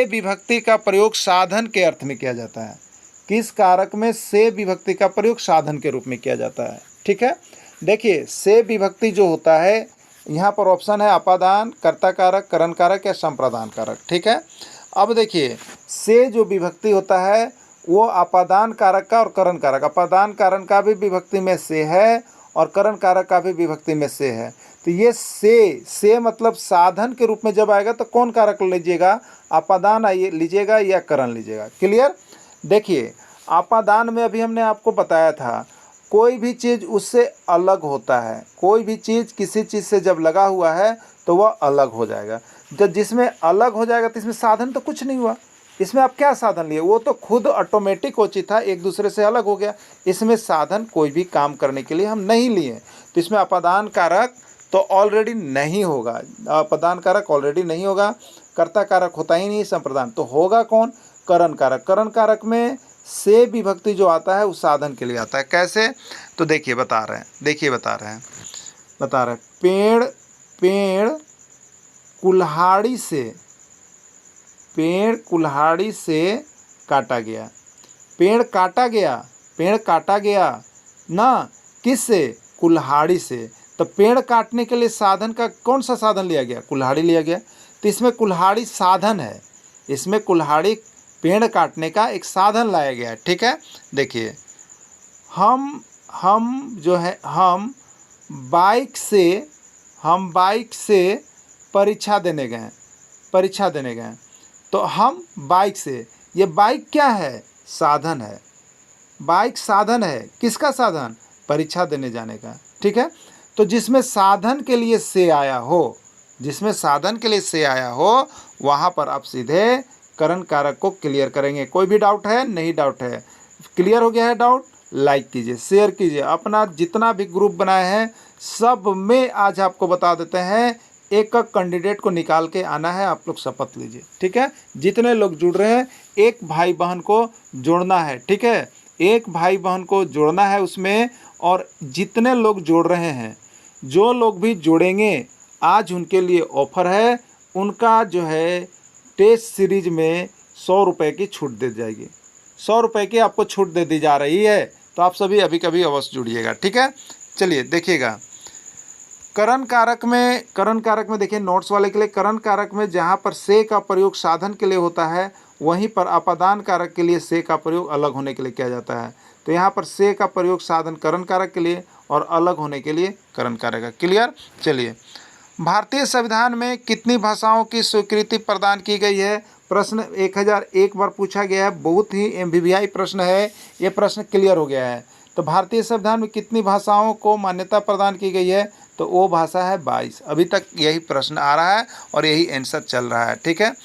विभक्ति का प्रयोग साधन के अर्थ में किया जाता है? किस कारक में से विभक्ति का प्रयोग साधन के रूप में किया जाता है? ठीक है, देखिए से विभक्ति जो होता है यहाँ पर ऑप्शन है अपादान, कर्ता कारक, करण कारक या संप्रदान कारक। ठीक है, अब देखिए से जो विभक्ति होता है वो अपादान कारक का और करण कारक, अपादान कारक का भी विभक्ति में से है और करण कारक का भी विभक्ति में से है। तो ये से मतलब साधन के रूप में जब आएगा तो कौन कारक लीजिएगा? अपादान लीजिएगा या करण लीजिएगा। क्लियर? देखिए आपादान में अभी हमने आपको बताया था, कोई भी चीज़ उससे अलग होता है। कोई भी चीज़ किसी चीज़ से जब लगा हुआ है तो वह अलग हो जाएगा। जब जिसमें अलग हो जाएगा तो इसमें साधन तो कुछ नहीं हुआ। इसमें आप क्या साधन लिए, वो तो खुद ऑटोमेटिक वो चीज़ था, एक दूसरे से अलग हो गया। इसमें साधन कोई भी काम करने के लिए हम नहीं लिए, तो इसमें अपादान कारक तो ऑलरेडी नहीं होगा। अपादान कारक ऑलरेडी नहीं होगा, कर्ता कारक होता ही नहीं संप्रदान, तो होगा कौन, करण कारक। करण कारक में से विभक्ति जो आता है उस साधन के लिए आता है। कैसे, तो देखिए बता रहे हैं पेड़ कुल्हाड़ी से काटा गया। पेड़ काटा गया ना, किससे, कुल्हाड़ी से। तो पेड़ काटने के लिए साधन का कौन सा साधन लिया गया, कुल्हाड़ी लिया गया। तो इसमें कुल्हाड़ी साधन है, इसमें कुल्हाड़ी पेड़ काटने का एक साधन लाया गया है। ठीक है, देखिए हम जो है हम बाइक से परीक्षा देने गए। तो हम बाइक से, ये बाइक क्या है, साधन है। बाइक साधन है, किसका साधन, परीक्षा देने जाने का। ठीक है, तो जिसमें साधन के लिए से आया हो, वहाँ पर आप सीधे करण कारक को क्लियर करेंगे। कोई भी डाउट है, नहीं डाउट है, क्लियर हो गया है डाउट, लाइक कीजिए, शेयर कीजिए। अपना जितना भी ग्रुप बनाए हैं सब में आज आपको बता देते हैं, एक कैंडिडेट को निकाल के आना है, आप लोग शपथ लीजिए। ठीक है, जितने लोग जुड़ रहे हैं एक भाई बहन को जोड़ना है। ठीक है, एक भाई बहन को जोड़ना है उसमें, और जितने लोग जोड़ रहे हैं, जो लोग भी जोड़ेंगे आज उनके लिए ऑफर है, उनका जो है टेस्ट सीरीज में 100 रुपये की छूट दे दी जाएगी। 100 रुपये की आपको छूट दे दी जा रही है, तो आप सभी अभी कभी अवश्य जुड़िएगा। ठीक है, चलिए देखिएगा करण कारक में देखिए नोट्स वाले के लिए, करण कारक में जहाँ पर से का प्रयोग साधन के लिए होता है, वहीं पर अपादान कारक के लिए से का प्रयोग अलग होने के लिए किया जाता है। तो यहाँ पर से का प्रयोग साधन करण कारक के लिए और अलग होने के लिए करण कारक है। क्लियर, चलिए भारतीय संविधान में कितनी भाषाओं की स्वीकृति प्रदान की गई है, प्रश्न 1001 बार पूछा गया है, बहुत ही MBBI प्रश्न है, ये प्रश्न क्लियर हो गया है। तो भारतीय संविधान में कितनी भाषाओं को मान्यता प्रदान की गई है, तो वो भाषा है 22। अभी तक यही प्रश्न आ रहा है और यही आंसर चल रहा है। ठीक है,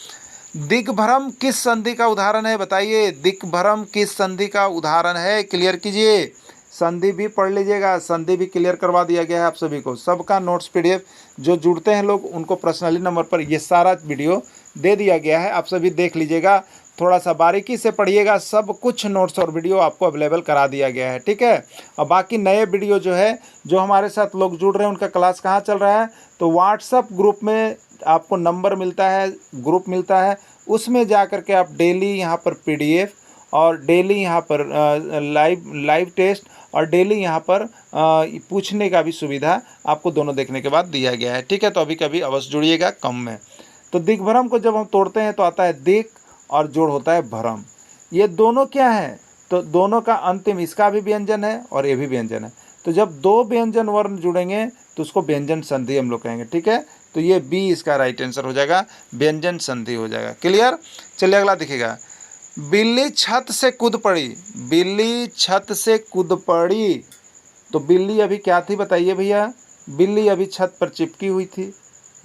दिग्भ्रम किस संधि का उदाहरण है, बताइए दिग्भ्रम किस संधि का उदाहरण है, क्लियर कीजिए। संधि भी पढ़ लीजिएगा, संधि भी क्लियर करवा दिया गया है आप सभी को। सबका नोट्स PDF जो जुड़ते हैं लोग उनको पर्सनली नंबर पर ये सारा वीडियो दे दिया गया है, आप सभी देख लीजिएगा, थोड़ा सा बारीकी से पढ़िएगा, सब कुछ नोट्स और वीडियो आपको अवेलेबल करा दिया गया है। ठीक है, और बाकी नए वीडियो जो है, जो हमारे साथ लोग जुड़ रहे हैं उनका क्लास कहाँ चल रहा है, तो व्हाट्सअप ग्रुप में आपको नंबर मिलता है, ग्रुप मिलता है, उसमें जा कर के आप डेली यहाँ पर PDF और डेली यहाँ पर लाइव टेस्ट और डेली यहाँ पर पूछने का भी सुविधा आपको दोनों देखने के बाद दिया गया है। ठीक है, तो अभी कभी अवश्य जुड़िएगा कम में। तो दिग्भ्रम को जब हम तोड़ते हैं तो आता है दिक और जोड़ होता है भ्रम। ये दोनों क्या है, तो दोनों का अंतिम, इसका भी व्यंजन है और ये भी व्यंजन है। तो जब दो व्यंजन वर्ण जुड़ेंगे तो उसको व्यंजन संधि हम लोग कहेंगे। ठीक है, तो ये B इसका राइट आंसर हो जाएगा, व्यंजन संधि हो जाएगा। क्लियर, चलिए अगला दिखेगा, बिल्ली छत से कूद पड़ी। बिल्ली छत से कूद पड़ी, तो बिल्ली अभी क्या थी बताइए भैया, बिल्ली अभी छत पर चिपकी हुई थी।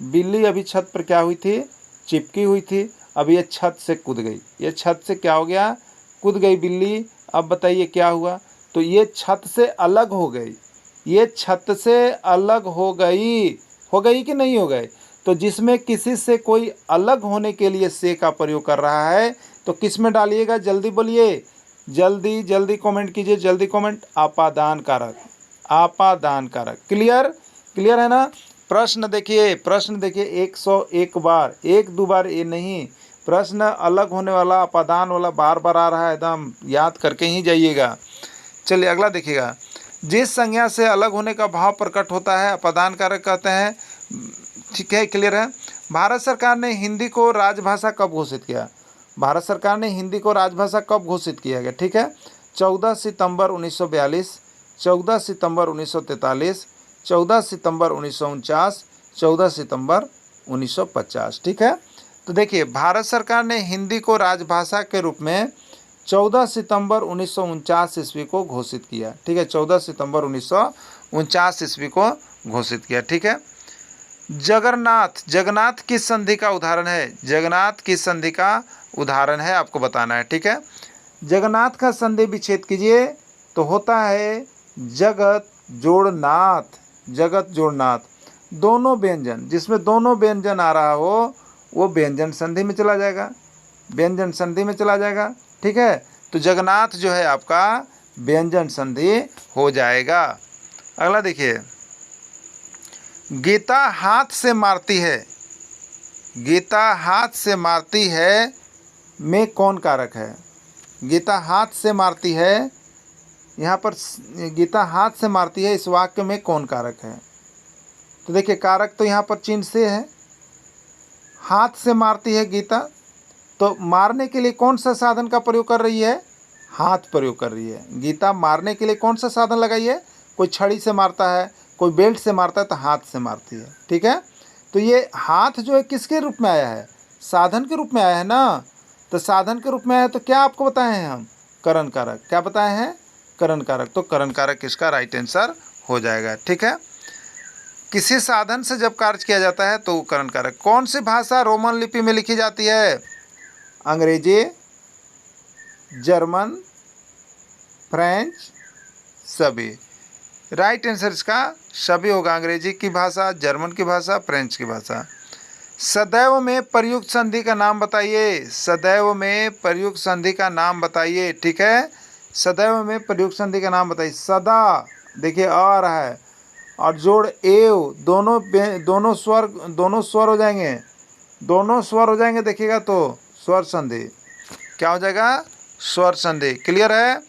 बिल्ली अभी छत पर क्या हुई थी, चिपकी हुई थी। अब ये छत से कूद गई, ये छत से क्या हो गया, कूद गई बिल्ली। अब बताइए क्या हुआ, तो ये छत से अलग हो गई, ये छत से अलग हो गई कि नहीं हो गई। तो जिसमें किसी से कोई अलग होने के लिए से का प्रयोग कर रहा है, तो किस में डालिएगा, जल्दी बोलिए, जल्दी जल्दी कमेंट कीजिए, जल्दी कमेंट, आपादान कारक, आपादान कारक। क्लियर, क्लियर है ना। प्रश्न देखिए 101 बार, एक दो बार ये नहीं, प्रश्न अलग होने वाला, अपादान वाला बार बार आ रहा है, एकदम याद करके ही जाइएगा। चलिए अगला देखिएगा, जिस संज्ञा से अलग होने का भाव प्रकट होता है अपादान कारक कहते हैं। ठीक है, क्लियर है। भारत सरकार ने हिंदी को राजभाषा कब घोषित किया, भारत सरकार ने हिंदी को राजभाषा कब घोषित किया गया। ठीक है, 14 सितंबर 1942, 14 सितंबर 1943, 14 सितंबर 1949, 14 सितंबर 1950। ठीक है, तो देखिए भारत सरकार ने हिंदी को राजभाषा के रूप में 14 सितंबर 1949 ईस्वी को घोषित किया। ठीक है, 14 सितंबर 1949 ईस्वी को घोषित किया। ठीक है। जगन्नाथ किस संधि का उदाहरण है? जगन्नाथ किस संधि का उदाहरण है आपको बताना है। ठीक है। जगन्नाथ का संधि विच्छेद कीजिए तो होता है जगत जोड़नाथ। जगत जोड़नाथ, दोनों व्यंजन, जिसमें दोनों व्यंजन आ रहा हो वो व्यंजन संधि में चला जाएगा, व्यंजन संधि में चला जाएगा। ठीक है, तो जगन्नाथ जो है आपका व्यंजन संधि हो जाएगा। अगला देखिए, गीता हाथ से मारती है, गीता हाथ से मारती है में कौन कारक है? गीता हाथ से मारती है, यहाँ पर गीता हाथ से मारती है इस वाक्य में कौन कारक है? तो देखिए, कारक तो यहाँ पर चिन्ह से है, हाथ से मारती है गीता, तो मारने के लिए कौन सा साधन का प्रयोग कर रही है? हाथ प्रयोग कर रही है। गीता मारने के लिए कौन सा साधन लगाई है? कोई छड़ी से मारता है, कोई बेल्ट से मारता है, तो हाथ से मारती है। ठीक है, तो ये हाथ जो है किसके रूप में आया है? साधन के रूप में आया है ना। तो साधन के रूप में आया है तो क्या आपको बताए हैं हम? करण कारक। क्या बताए हैं? करण कारक। तो करण कारक इसका राइट आंसर हो जाएगा। ठीक है, किसी साधन से जब कार्य किया जाता है तो करण कारक। कौन सी भाषा रोमन लिपि में लिखी जाती है? अंग्रेजी, जर्मन, फ्रेंच, सभी। राइट आंसर इसका सभी होगा। अंग्रेजी की भाषा, जर्मन की भाषा, फ्रेंच की भाषा। सदैव में प्रयुक्त संधि का नाम बताइए। सदैव में प्रयुक्त संधि का नाम बताइए। ठीक है, सदैव में प्रयुक्त संधि का नाम बताइए। सदा, देखिए आ रहा है, और जोड़ एव, दोनों स्वर हो जाएंगे, दोनों स्वर हो जाएंगे। देखिएगा तो स्वर संधि क्या हो जाएगा? स्वर संधि। क्लियर है?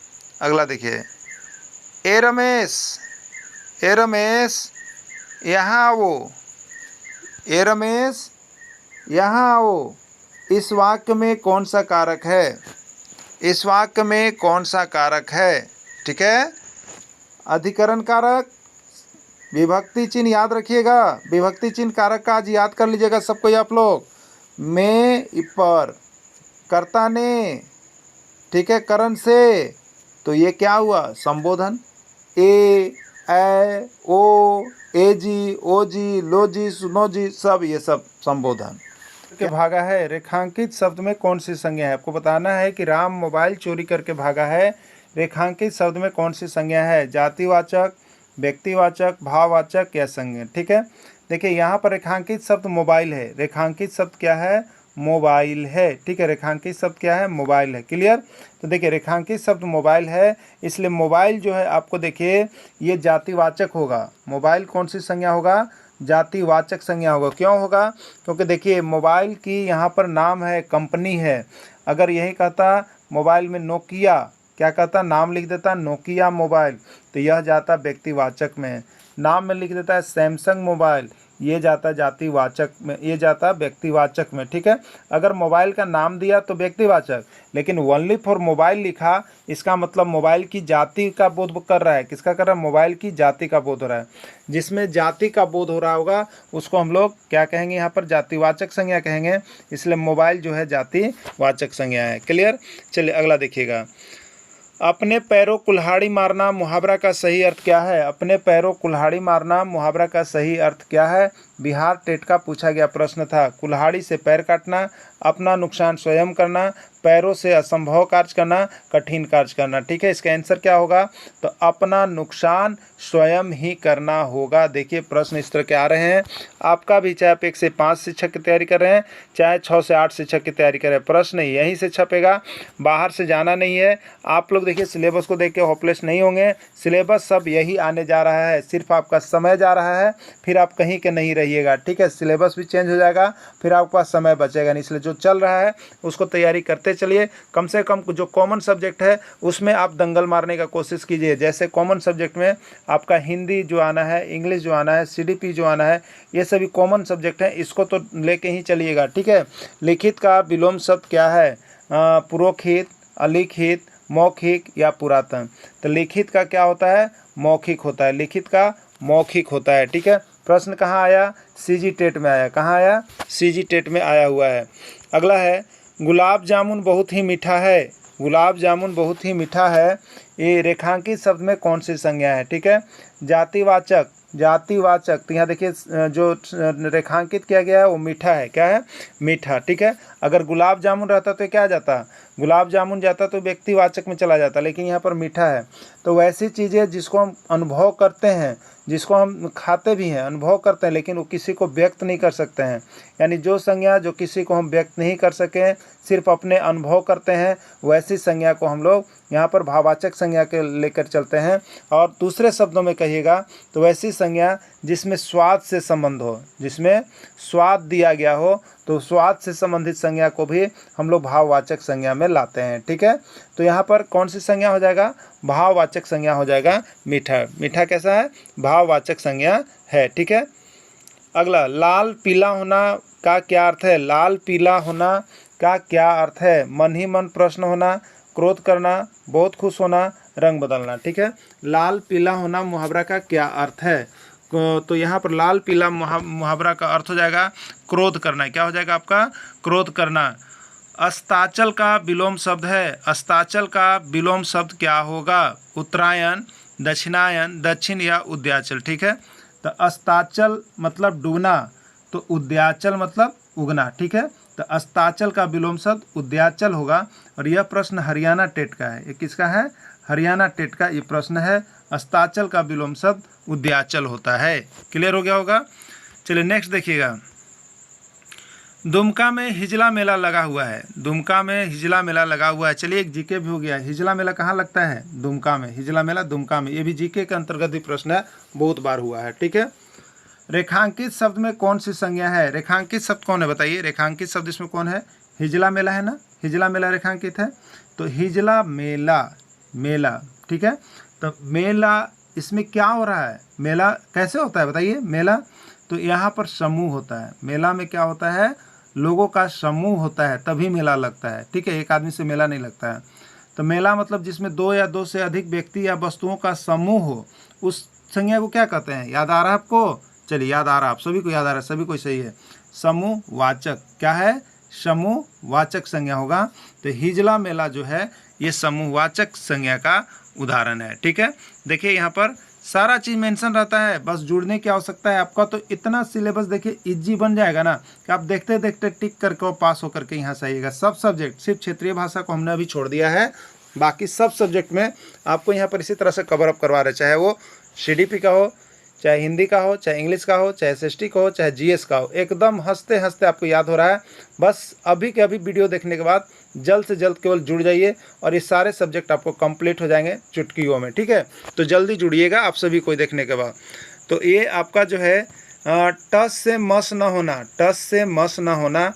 अगला देखिए, ए रमेश, ए रमेश यहाँ आओ, ए रमेश यहाँ आओ, इस वाक्य में कौन सा कारक है? इस वाक्य में कौन सा कारक है? ठीक है, अधिकरण कारक, विभक्ति चिन्ह याद रखिएगा, विभक्ति चिन्ह कारक का आज याद कर लीजिएगा सबको आप लोग। में पर, कर्ता ने, ठीक है, करण से, तो ये क्या हुआ? संबोधन। ए, ओ, ए जी, ओ जी, लो जी, सुनो जी, सब ये सब संबोधन के भागा है। रेखांकित शब्द में कौन सी संज्ञा है? आपको बताना है कि राम मोबाइल चोरी करके भागा है। रेखांकित शब्द में कौन सी संज्ञा है? जातिवाचक, व्यक्तिवाचक, भाववाचक या संज्ञा? ठीक है, देखिए यहाँ पर रेखांकित शब्द मोबाइल है। रेखांकित शब्द क्या है? मोबाइल है। ठीक है, रेखांकित शब्द क्या है? मोबाइल है। क्लियर? तो देखिए, रेखांकित शब्द मोबाइल है, इसलिए मोबाइल जो है आपको देखिए ये जातिवाचक होगा। मोबाइल कौन सी संज्ञा होगा? जातिवाचक संज्ञा होगा। क्यों होगा? क्योंकि देखिए मोबाइल की यहाँ पर नाम है, कंपनी है। अगर यही कहता मोबाइल में नोकिया, क्या कहता? नाम लिख देता नोकिया मोबाइल, तो यह जाता व्यक्तिवाचक में। नाम में लिख देता है सैमसंग मोबाइल, ये जाता जातिवाचक में, ये जाता व्यक्तिवाचक में। ठीक है, अगर मोबाइल का नाम दिया तो व्यक्तिवाचक, लेकिन ओनली फॉर मोबाइल लिखा, इसका मतलब मोबाइल की जाति का बोध कर रहा है। किसका कर रहा है? मोबाइल की जाति का बोध हो रहा है। जिसमें जाति का बोध हो रहा होगा उसको हम लोग क्या कहेंगे? यहाँ पर जातिवाचक संज्ञा कहेंगे, इसलिए मोबाइल जो है जातिवाचक संज्ञा है। क्लियर? चलिए अगला देखिएगा, अपने पैरों कुल्हाड़ी मारना मुहावरा का सही अर्थ क्या है? अपने पैरों कुल्हाड़ी मारना मुहावरा का सही अर्थ क्या है? बिहार टेट का पूछा गया प्रश्न था। कुल्हाड़ी से पैर काटना, अपना नुकसान स्वयं करना, पैरों से असंभव कार्य करना, कठिन कार्य करना। ठीक है, इसका आंसर क्या होगा? तो अपना नुकसान स्वयं ही करना होगा। देखिए प्रश्न इस तरह के आ रहे हैं। आपका भी चाहे आप 1 से 5 शिक्षक की तैयारी कर रहे हैं, चाहे 6 से 8 शिक्षक की तैयारी कर रहे हैं, प्रश्न यहीं से छपेगा, बाहर से जाना नहीं है। आप लोग देखिए सिलेबस को देख के होपलेस नहीं होंगे, सिलेबस सब यही आने जा रहा है, सिर्फ आपका समय जा रहा है, फिर आप कहीं के नहीं रहिएगा। ठीक है, सिलेबस भी चेंज हो जाएगा, फिर आपके पास समय बचेगा नहीं, इसलिए जो चल रहा है उसको तैयारी करते चलिए। कम से कम जो कॉमन सब्जेक्ट है उसमें आप दंगल मारने का कोशिश कीजिए। जैसे कॉमन सब्जेक्ट में आपका हिंदी जो आना है, इंग्लिश जो आना है, सीडीपी जो आना है, ये सभी कॉमन सब्जेक्ट हैं, इसको तो लेके ही चलिएगा। ठीक है, लिखित का विलोम शब्द क्या है? पुरोहित, अलिखित, मौखिक या पुरातन? तो लिखित का क्या होता है? मौखिक होता है। लिखित का मौखिक होता है। ठीक है, प्रश्न कहाँ आया? सीजी टेट में आया। कहाँ आया? सीजी टेट में आया हुआ है। अगला है, गुलाब जामुन बहुत ही मीठा है। गुलाब जामुन बहुत ही मीठा है, ये रेखांकित शब्द में कौन सी संज्ञा है? ठीक है, जातिवाचक, जातिवाचक, तो यहाँ देखिए जो रेखांकित किया गया है वो मीठा है, क्या है? मीठा। ठीक है, अगर गुलाब जामुन रहता तो क्या आ जाता? गुलाब जामुन जाता तो व्यक्तिवाचक में चला जाता, लेकिन यहाँ पर मीठा है। तो वैसी चीज़ें जिसको हम अनुभव करते हैं, जिसको हम खाते भी हैं, अनुभव करते हैं, लेकिन वो किसी को व्यक्त नहीं कर सकते हैं, यानी जो संज्ञा जो किसी को हम व्यक्त नहीं कर सकें, सिर्फ अपने अनुभव करते हैं, वैसी संज्ञा को हम लोग यहाँ पर भाववाचक संज्ञा के लेकर चलते हैं। और दूसरे शब्दों में कहिएगा तो वैसी संज्ञा जिसमें स्वाद से संबंध हो, जिसमें स्वाद दिया गया हो, तो स्वाद से संबंधित संज्ञा को भी हम लोग भाववाचक संज्ञा में लाते हैं। ठीक है, तो यहाँ पर कौन सी संज्ञा हो जाएगा? भाववाचक संज्ञा हो जाएगा मीठा। मीठा कैसा है? भाववाचक संज्ञा है। ठीक है, अगला, लाल पीला होना का क्या अर्थ है? लाल पीला होना का क्या अर्थ है? मन ही मन प्रश्न होना, क्रोध करना, बहुत खुश होना, रंग बदलना। ठीक है, लाल पीला होना मुहावरा का क्या अर्थ है? तो यहाँ पर लाल पीला मुहावरा का अर्थ हो जाएगा क्रोध करना। क्या हो जाएगा आपका? क्रोध करना। अस्ताचल का विलोम शब्द है, अस्ताचल का विलोम शब्द क्या होगा? उत्तरायण, दक्षिणायन, दक्षिण या उदयाचल। ठीक है, तो अस्ताचल मतलब डूबना, तो उदयाचल मतलब उगना। ठीक है, तो अस्ताचल का विलोम शब्द उदयाचल होगा। और यह प्रश्न हरियाणा टेट का है। ये किसका है? हरियाणा टेट का ये प्रश्न है। अस्ताचल का विलोम शब्द उदयाचल होता है। क्लियर हो गया होगा? चलिए नेक्स्ट देखिएगा, दुमका में हिजला मेला लगा हुआ है। दुमका में हिजला मेला लगा हुआ है। चलिए एक जीके भी हो गया। हिजला मेला कहाँ लगता है? दुमका में। हिजला मेला दुमका में, ये भी जीके के अंतर्गत भी प्रश्न है, बहुत बार हुआ है। ठीक है, रेखांकित शब्द में कौन सी संज्ञा है? रेखांकित शब्द कौन है बताइए? रेखांकित शब्द इसमें कौन है? हिजला मेला है ना, हिजला मेला रेखांकित है। तो हिजला मेला, मेला। ठीक है, तो मेला इसमें क्या हो रहा है? मेला कैसे होता है बताइए? मेला तो यहाँ पर समूह होता है। मेला में क्या होता है? लोगों का समूह होता है, तभी मेला लगता है। ठीक है, एक आदमी से मेला नहीं लगता है। तो मेला मतलब जिसमें दो या दो से अधिक व्यक्ति या वस्तुओं का समूह हो, उस संज्ञा को क्या कहते हैं? याद आ रहा है आपको? चलिए याद आ रहा है, आप सभी को याद आ रहा है, सभी को सही है। समूहवाचक। क्या है? समूहवाचक संज्ञा होगा। तो हिजला मेला जो है ये समूहवाचक संज्ञा का उदाहरण है। ठीक है, देखिए यहाँ पर सारा चीज़ मेंशन रहता है, बस जुड़ने की आवश्यकता है आपका। तो इतना सिलेबस देखिए इजी बन जाएगा ना कि आप देखते देखते टिक करके और पास होकर के यहाँ से आइएगा। सब सब्जेक्ट, सिर्फ क्षेत्रीय भाषा को हमने अभी छोड़ दिया है, बाकी सब सब्जेक्ट में आपको यहाँ पर इसी तरह से कवर अप करवा रहे, चाहे वो CDP का हो, चाहे हिंदी का हो, चाहे इंग्लिश का हो, चाहे SST का हो, चाहे GS का हो। एकदम हंसते हंसते आपको याद हो रहा है। बस अभी के अभी वीडियो देखने के बाद जल्द से जल्द केवल जुड़ जाइए और ये सारे सब्जेक्ट आपको कंप्लीट हो जाएंगे चुटकियों में। ठीक है, तो जल्दी जुड़िएगा आप सभी को देखने के बाद। तो ये आपका जो है टस से मस न होना, टस से मस न होना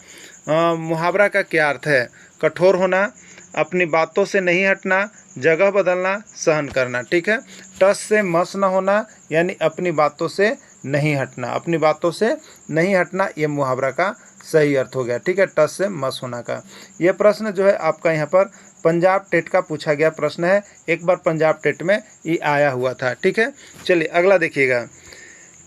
मुहावरा का क्या अर्थ है? कठोर होना, अपनी बातों से नहीं हटना, जगह बदलना, सहन करना। ठीक है, टस से मस न होना यानी अपनी बातों से नहीं हटना, अपनी बातों से नहीं हटना, ये मुहावरा का सही अर्थ हो गया। ठीक है, टस से मस होना का। ये प्रश्न जो है आपका यहाँ पर पंजाब टेट का पूछा गया प्रश्न है। एक बार पंजाब टेट में ये आया हुआ था। ठीक है, चलिए अगला देखिएगा,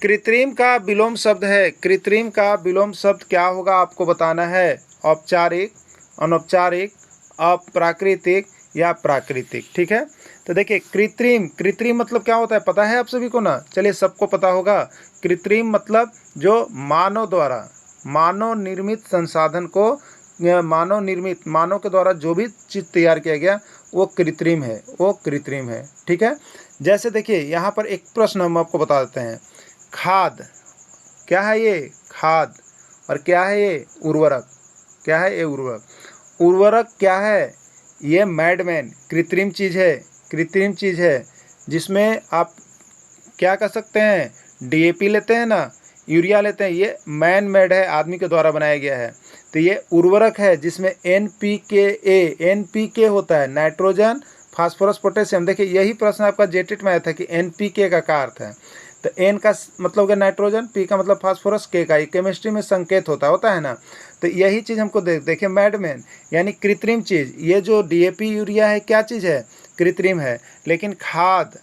कृत्रिम का विलोम शब्द है। कृत्रिम का विलोम शब्द क्या होगा आपको बताना है? औपचारिक, अनौपचारिक, अप्राकृतिक या प्राकृतिक। ठीक है, तो देखिए कृत्रिम, कृत्रिम मतलब क्या होता है पता है आप सभी को ना? चलिए सबको पता होगा। कृत्रिम मतलब जो मानव द्वारा, मानव निर्मित संसाधन को, मानव निर्मित, मानव के द्वारा जो भी चीज़ तैयार किया गया वो कृत्रिम है, वो कृत्रिम है। ठीक है, जैसे देखिए यहाँ पर एक प्रश्न हम आपको बता देते हैं, खाद क्या है? ये खाद। और क्या है ये? उर्वरक। क्या है ये? उर्वरक। उर्वरक क्या है? ये मैडमैन, कृत्रिम चीज़ है, कृत्रिम चीज़ है जिसमें आप क्या कर सकते हैं? DAP लेते हैं ना, यूरिया लेते हैं, ये मैन मेड है, आदमी के द्वारा बनाया गया है। तो ये उर्वरक है जिसमें NPK होता है, नाइट्रोजन, फास्फोरस, पोटेशियम। देखिए यही प्रश्न आपका JTET में आया था कि NPK का क्या अर्थ है? तो N का मतलब हो गया नाइट्रोजन, P का मतलब फास्फोरस, K का, ये केमिस्ट्री में संकेत होता है ना। तो यही चीज़ हमको देखिए मैडमैन यानी कृत्रिम चीज़। ये जो DAP यूरिया है क्या चीज़ है? कृत्रिम है। लेकिन खाद,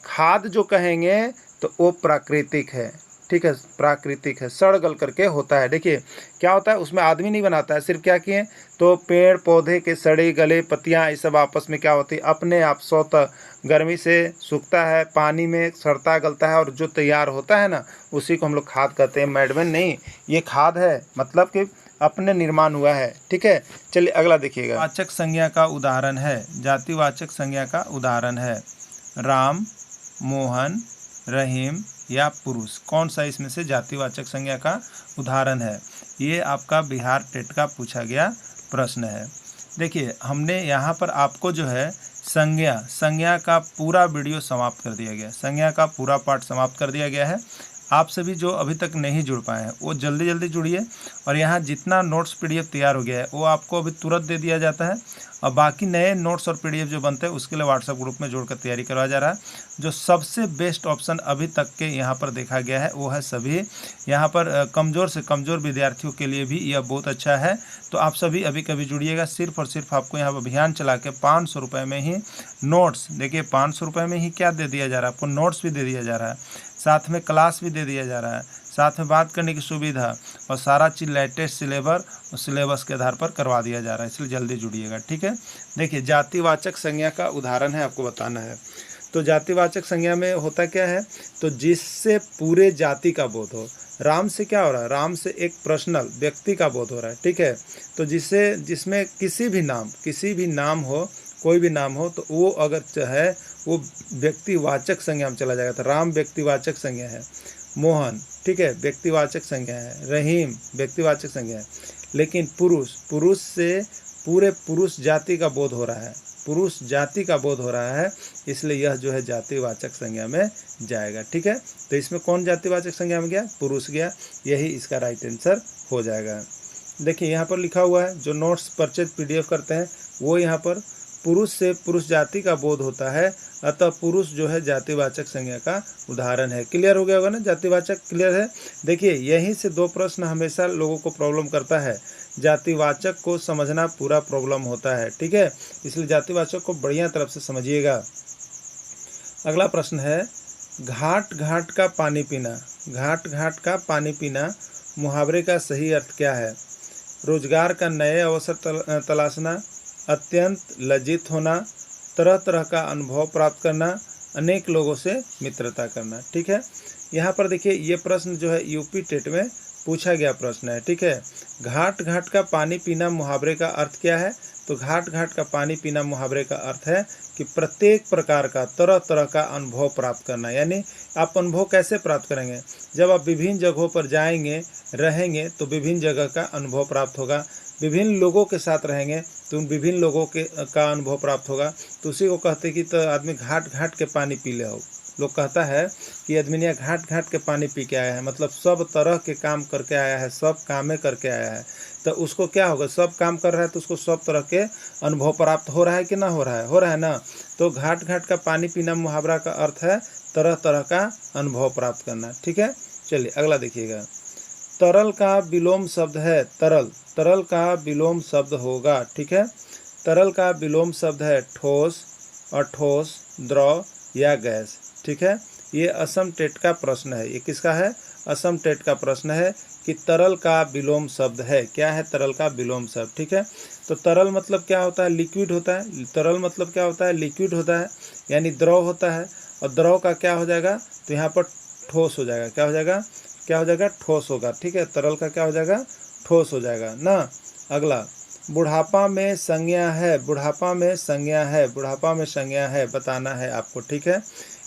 खाद जो कहेंगे तो वो प्राकृतिक है। ठीक है, प्राकृतिक है, सड़ गल करके होता है। देखिए क्या होता है, उसमें आदमी नहीं बनाता है, सिर्फ क्या किए तो पेड़ पौधे के सड़े गले पत्तियां ये सब आपस में क्या होती है, अपने आप स्वतः गर्मी से सूखता है, पानी में सड़ता गलता है और जो तैयार होता है ना, उसी को हम लोग खाद कहते हैं। मैडमेन नहीं, ये खाद है, मतलब कि अपने निर्माण हुआ है। ठीक है, चलिए अगला देखिएगा। वाचक संज्ञा का उदाहरण है, जातिवाचक संज्ञा का उदाहरण है राम, मोहन, रहीम या पुरुष। कौन सा इसमें से जातिवाचक संज्ञा का उदाहरण है? ये आपका बिहार टेट का पूछा गया प्रश्न है। देखिए हमने यहाँ पर आपको जो है संज्ञा का पूरा वीडियो समाप्त कर दिया गया, संज्ञा का पूरा पार्ट समाप्त कर दिया गया है। आप सभी जो अभी तक नहीं जुड़ पाए हैं वो जल्दी जल्दी जुड़िए, और यहाँ जितना नोट्स पीडीएफ तैयार हो गया है वो आपको अभी तुरंत दे दिया जाता है, और बाकी नए नोट्स और पीडीएफ जो बनते हैं उसके लिए व्हाट्सएप ग्रुप में जोड़कर तैयारी करवाया जा रहा है। जो सबसे बेस्ट ऑप्शन अभी तक के यहाँ पर देखा गया है वो है सभी यहाँ पर कमज़ोर से कमज़ोर विद्यार्थियों के लिए भी यह बहुत अच्छा है। तो आप सभी अभी कभी जुड़िएगा, सिर्फ और सिर्फ आपको यहाँ अभियान चला के 500 रुपये में ही नोट्स, देखिए 500 रुपये में ही क्या दे दिया जा रहा है आपको, नोट्स भी दे दिया जा रहा है, साथ में क्लास भी दे दिया जा रहा है, साथ में बात करने की सुविधा, और सारा चीज़ लेटेस्ट सिलेबस के आधार पर करवा दिया जा रहा है, इसलिए जल्दी जुड़िएगा। ठीक है, देखिए जातिवाचक संज्ञा का उदाहरण है, आपको बताना है। तो जातिवाचक संज्ञा में होता क्या है, तो जिससे पूरे जाति का बोध हो। राम से क्या हो रहा है, राम से एक पर्सनल व्यक्ति का बोध हो रहा है। ठीक है, तो जिसमें किसी भी नाम हो, कोई भी नाम हो, तो वो अगर चाहे वो व्यक्तिवाचक संज्ञा में चला जाएगा। तो राम व्यक्तिवाचक संज्ञा है, मोहन ठीक है व्यक्तिवाचक संज्ञा है, रहीम व्यक्तिवाचक संज्ञा है। लेकिन पुरुष से पूरे पुरुष जाति का बोध हो रहा है, पुरुष जाति का बोध हो रहा है, इसलिए यह जो है जातिवाचक संज्ञा में जाएगा। ठीक है, तो इसमें कौन जातिवाचक संज्ञा में गया, पुरुष गया, यही इसका राइट आंसर हो जाएगा। देखिए यहाँ पर लिखा हुआ है, जो नोट्स परचेज पीडीएफ करते हैं वो यहाँ पर पुरुष से पुरुष जाति का बोध होता है, अतः पुरुष जो है जातिवाचक संज्ञा का उदाहरण है। क्लियर हो गया होगा ना, जातिवाचक क्लियर है। देखिए यहीं से दो प्रश्न हमेशा लोगों को प्रॉब्लम करता है, जातिवाचक को समझना पूरा प्रॉब्लम होता है। ठीक है, इसलिए जातिवाचक को बढ़िया तरफ से समझिएगा। अगला प्रश्न है, घाट घाट का पानी पीना, घाट घाट का पानी पीना मुहावरे का सही अर्थ क्या है? रोजगार का नए अवसर तलाशना, अत्यंत लज्जित होना, तरह तरह का अनुभव प्राप्त करना, अनेक लोगों से मित्रता करना। ठीक है, यहाँ पर देखिए ये प्रश्न जो है यूपी टेट में पूछा गया प्रश्न है। ठीक है, घाट घाट का पानी पीना मुहावरे का अर्थ क्या है? तो घाट घाट का पानी पीना मुहावरे का अर्थ है कि प्रत्येक प्रकार का तरह तरह का अनुभव प्राप्त करना। यानी आप अनुभव कैसे प्राप्त करेंगे? जब आप विभिन्न जगहों पर जाएंगे, रहेंगे, तो विभिन्न जगह का अनुभव प्राप्त होगा, विभिन्न लोगों के साथ रहेंगे तो उन विभिन्न लोगों के का अनुभव प्राप्त होगा। तो उसी को कहते कि तो आदमी घाट घाट के पानी पी ले हो। लोग कहता है कि आदमी घाट घाट के पानी पी के आया है, मतलब सब तरह के काम करके आया है, सब कामें करके आया है, तो उसको क्या होगा, सब काम कर रहा है तो उसको सब तरह के अनुभव प्राप्त हो रहा है कि ना हो रहा है? हो रहा है ना। तो घाट घाट का पानी पीना मुहावरा का अर्थ है तरह तरह का अनुभव प्राप्त करना। ठीक है, चलिए अगला देखिएगा। तरल का विलोम शब्द है तरल, तरल का विलोम शब्द होगा। ठीक है, तरल का विलोम शब्द है ठोस, अठोस, द्रव या गैस। ठीक है, ये असम टेट का प्रश्न है। ये किसका है? असम टेट का प्रश्न है कि तरल का विलोम शब्द है, क्या है तरल का विलोम शब्द? ठीक है, तो तरल मतलब क्या होता है? लिक्विड होता है। तरल मतलब क्या होता है? लिक्विड होता है, यानी द्रव होता है। और द्रव का क्या हो जाएगा? तो यहाँ पर ठोस हो जाएगा। क्या हो जाएगा? क्या हो जाएगा? ठोस होगा। ठीक है, तरल का क्या हो जाएगा? ठोस हो जाएगा ना। अगला, बुढ़ापा में संज्ञा है, बुढ़ापा में संज्ञा है, बुढ़ापा में संज्ञा है बताना है आपको। ठीक है,